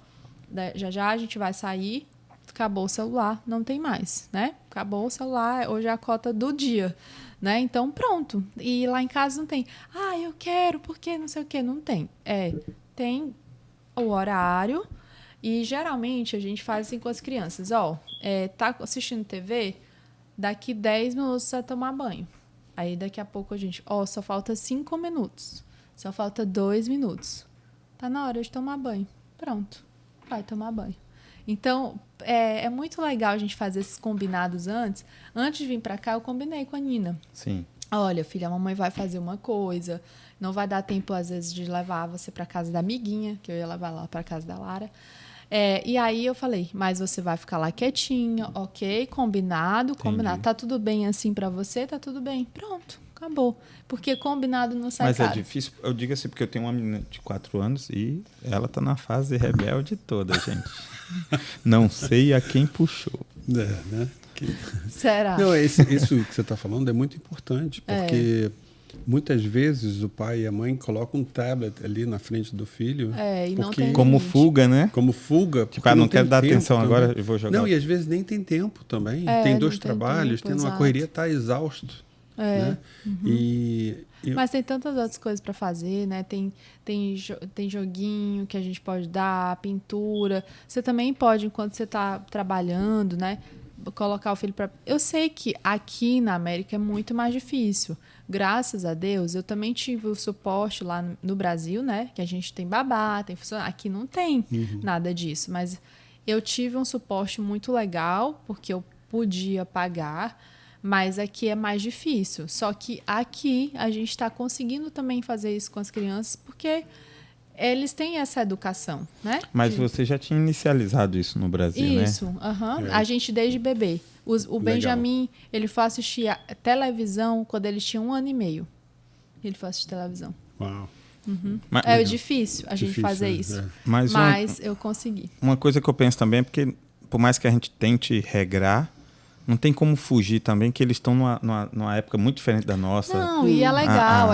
Já a gente vai sair, acabou o celular, não tem mais, né? Acabou o celular, hoje é a cota do dia, né? Então, pronto. E lá em casa não tem. Eu quero, porque não sei o quê. Não tem. Tem o horário e geralmente a gente faz assim com as crianças. Tá assistindo TV, daqui 10 minutos você vai tomar banho. Aí daqui a pouco a gente, só falta 5 minutos, só falta 2 minutos. Tá na hora de tomar banho. Pronto, vai tomar banho. Então, é muito legal a gente fazer esses combinados antes. Antes de vir pra cá, eu combinei com a Nina. Sim. Olha, filha, a mamãe vai fazer uma coisa, não vai dar tempo, às vezes, de levar você para casa da amiguinha, que eu ia levar lá para casa da Lara. E aí eu falei, mas você vai ficar lá quietinha, ok, combinado. Tá tudo bem assim para você? Tá tudo bem. Pronto, acabou. Porque combinado não sai caro. Mas é difícil, eu digo assim, porque eu tenho uma menina de 4 anos e ela tá na fase rebelde toda, gente. Não sei a quem puxou. Né? Será? Não, isso que você está falando é muito importante, porque muitas vezes o pai e a mãe colocam um tablet ali na frente do filho. E não tem Como limite. fuga, né? Como fuga. Tipo, não quero dar tem atenção tempo agora, também. eu vou jogar. Não, e às vezes nem tem tempo também. Não Tem 2 tem trabalhos, tempo, tem uma exato. correria, está exausto. Né? Mas tem tantas outras coisas para fazer, né? Tem joguinho que a gente pode dar, pintura. Você também pode, enquanto você está trabalhando, né? Colocar o filho para... Eu sei que aqui na América é muito mais difícil. Graças a Deus, eu também tive o suporte lá no Brasil, né? Que a gente tem babá, tem funcionário. Aqui não tem nada disso. Mas eu tive um suporte muito legal, porque eu podia pagar, mas aqui é mais difícil. Só que aqui a gente está conseguindo também fazer isso com as crianças, porque eles têm essa educação, né? Mas você já tinha inicializado isso no Brasil, né? Isso, a gente desde bebê. O Benjamin, ele foi assistir a televisão quando ele tinha 1 ano e meio. Ele foi assistir televisão. Uau. É difícil a gente fazer isso. Mas eu consegui. Uma coisa que eu penso também é porque, por mais que a gente tente regrar, não tem como fugir também, que eles estão numa época muito diferente da nossa. Não, e é legal.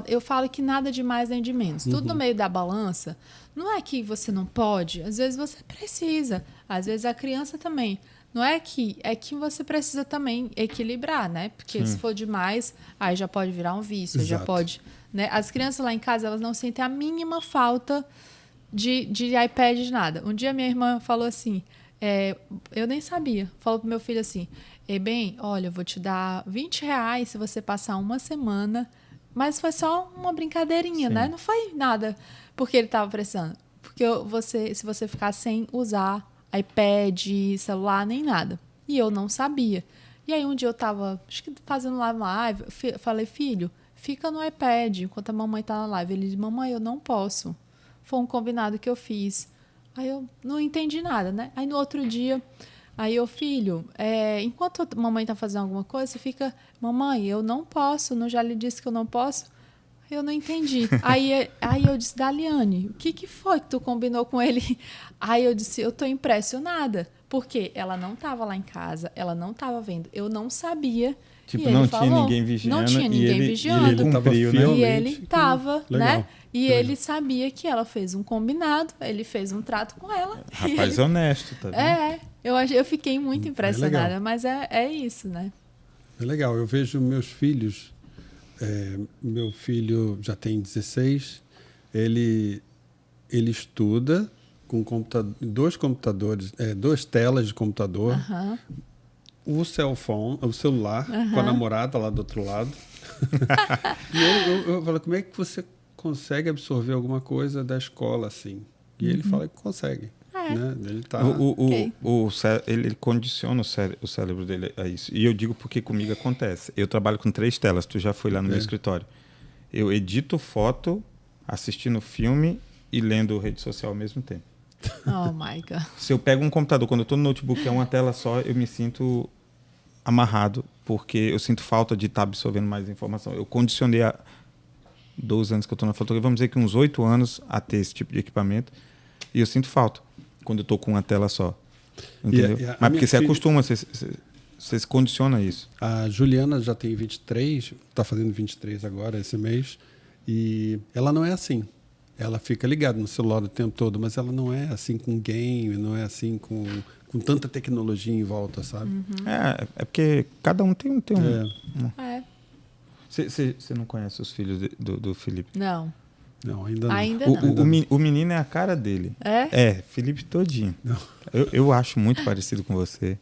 Eu falo que nada de mais nem de menos. Tudo no meio da balança. Não é que você não pode. Às vezes você precisa. Às vezes a criança também. Não é que você precisa também equilibrar, né? Porque se for demais, aí já pode virar um vício, já pode, né? As crianças lá em casa, elas não sentem a mínima falta de iPad, de nada. Um dia minha irmã falou assim, eu nem sabia, falou pro meu filho assim, bem, olha, eu vou te dar R$20 se você passar uma semana, mas foi só uma brincadeirinha, né? Não foi nada porque ele estava precisando. Porque se você ficar sem usar iPad, celular, nem nada. E eu não sabia. E aí um dia eu estava fazendo live, falei, filho, fica no iPad enquanto a mamãe tá na live. Ele disse, mamãe, eu não posso. Foi um combinado que eu fiz. Aí eu não entendi nada, né? Aí no outro dia, filho, enquanto a mamãe tá fazendo alguma coisa, você fica, mamãe, eu não posso, não já lhe disse que eu não posso? Eu não entendi. Aí eu disse, Daliane, o que foi que tu combinou com ele? Aí eu disse, eu tô impressionada. Porque ela não estava lá em casa, ela não estava vendo. Eu não sabia. Tipo, não tinha ninguém vigiando. Não tinha ninguém vigiando. E ele cumpriu, né? E ele estava, né? E ele sabia que ela fez um combinado, ele fez um trato com ela. Rapaz honesto, tá vendo? Eu fiquei muito impressionada, mas é isso, né? É legal, eu vejo meus filhos, meu filho já tem 16, ele estuda com dois computadores, 2 telas de computador, o celular, com a namorada lá do outro lado. E eu falo, como é que você consegue absorver alguma coisa da escola assim? E ele fala que consegue. Né? Ele tá... ele condiciona o cérebro dele a isso. E eu digo porque comigo acontece. Eu trabalho com 3 telas, tu já foi lá no meu escritório. Eu edito foto, assistindo filme e lendo rede social ao mesmo tempo. Oh my God. Se eu pego um computador, quando eu estou no notebook, é uma tela só, eu me sinto amarrado, porque eu sinto falta de estar absorvendo mais informação. Eu condicionei há 12 anos que eu estou na fotografia, vamos dizer que uns 8 anos a ter esse tipo de equipamento, e eu sinto falta quando eu estou com uma tela só. Entendeu? Mas porque você acostuma, você se condiciona a isso. A Juliana já tem 23, está fazendo 23 agora, esse mês, e ela não é assim. Ela fica ligada no celular o tempo todo, mas ela não é assim com game, não é assim com tanta tecnologia em volta, sabe? É porque cada um tem um. Você não conhece os filhos do Felipe? Não. Não, ainda não. Ainda não. O menino é a cara dele. Felipe todinho. Eu acho muito parecido com você.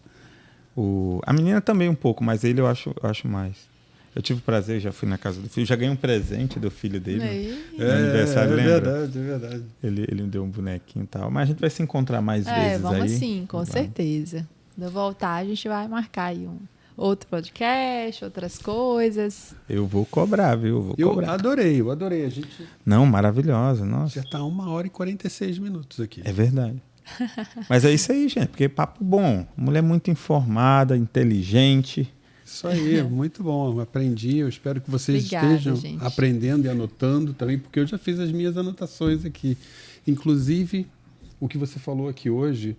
A menina também um pouco, mas ele eu acho mais. Eu tive o prazer, já fui na casa do filho, já ganhei um presente do filho dele no aniversário, lembra? É verdade. Ele me deu um bonequinho e tal. Mas a gente vai se encontrar mais vezes aí. Vamos sim, com certeza. Quando eu voltar, a gente vai marcar aí outro podcast, outras coisas. Eu vou cobrar, viu? Eu adorei. A gente... Não, maravilhosa, nossa. Já está 1h46 aqui. É verdade. Mas é isso aí, gente, porque papo bom. Mulher muito informada, inteligente. Isso aí, muito bom. Aprendi. Eu espero que vocês estejam aprendendo e anotando também, porque eu já fiz as minhas anotações aqui. Inclusive, o que você falou aqui hoje,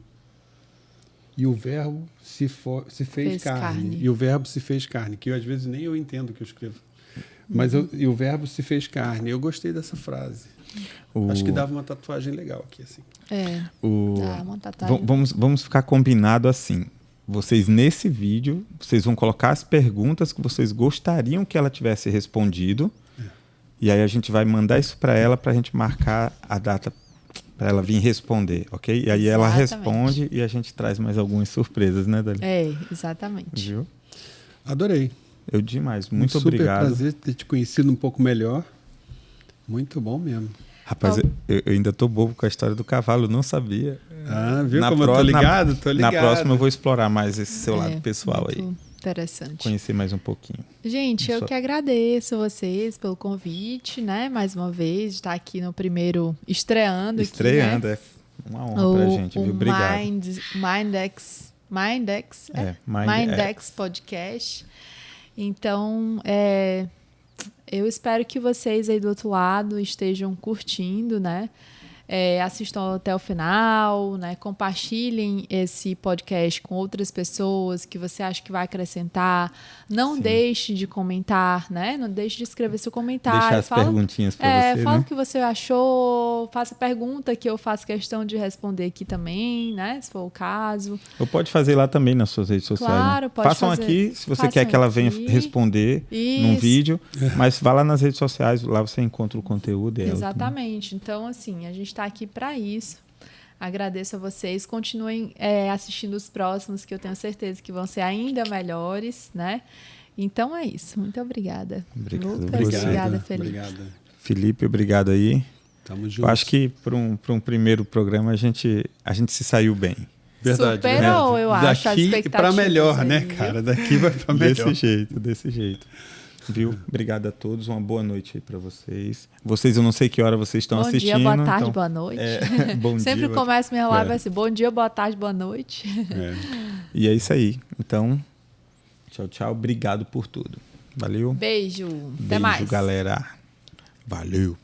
e o verbo se fez carne. E o verbo se fez carne, que às vezes nem eu entendo o que eu escrevo. Mas e o verbo se fez carne. Eu gostei dessa frase. Acho que dava uma tatuagem legal aqui, assim. Dá uma tatuagem. Vamos ficar combinado assim. Vocês, nesse vídeo, vocês vão colocar as perguntas que vocês gostariam que ela tivesse respondido. E aí a gente vai mandar isso para ela, para a gente marcar a data para ela vir responder, ok? E aí ela responde e a gente traz mais algumas surpresas, né, Dali? Exatamente. Viu? Adorei. Eu demais. Muito obrigado. Super prazer ter te conhecido um pouco melhor. Muito bom mesmo. Rapaz, eu ainda tô bobo com a história do cavalo, não sabia. Viu como eu tô ligado? Tô ligado. Na próxima eu vou explorar mais esse seu lado pessoal aí. Interessante. conhecer mais um pouquinho. Gente, eu que agradeço vocês pelo convite, né? Mais uma vez, de estar aqui no primeiro estreando aqui, Estreando, né? é uma honra pra gente, viu? Obrigado. Mindex Podcast. Então, eu espero que vocês aí do outro lado estejam curtindo, né? Assistam até o final, né? Compartilhem esse podcast com outras pessoas que você acha que vai acrescentar. Não deixe de comentar, né? Não deixe de escrever seu comentário. Deixar as perguntinhas para você, fala né? o que você achou, faça pergunta que eu faço questão de responder aqui também, né? Se for o caso. Ou pode fazer lá também nas suas redes sociais. Claro, né? pode Façam fazer. aqui, se você Façam quer que ela venha aqui. responder num Isso. vídeo, mas vá lá nas redes sociais, lá você encontra o conteúdo dela. Exatamente. Então, assim, a gente está aqui para isso. Agradeço a vocês. Continuem assistindo os próximos, que eu tenho certeza que vão ser ainda melhores, né? Então é isso. Muito obrigada. Obrigado. Lucas, obrigada, Felipe. Obrigada. Felipe, obrigado aí. Tamo junto. Eu acho que para um primeiro programa a gente se saiu bem. Verdade. Superou, eu acho, as Daqui expectativas para melhor, aí, né, viu? cara? Daqui vai para melhor. Desse jeito. Viu? Obrigado a todos. Uma boa noite aí para vocês. Vocês, eu não sei que hora vocês estão assistindo. Bom dia, boa tarde, então, boa noite. Bom Sempre dia, começo minha live assim, bom dia, boa tarde, boa noite. E é isso aí. Então, tchau, tchau. Obrigado por tudo. Valeu. Beijo. Até Beijo, mais. galera. Valeu.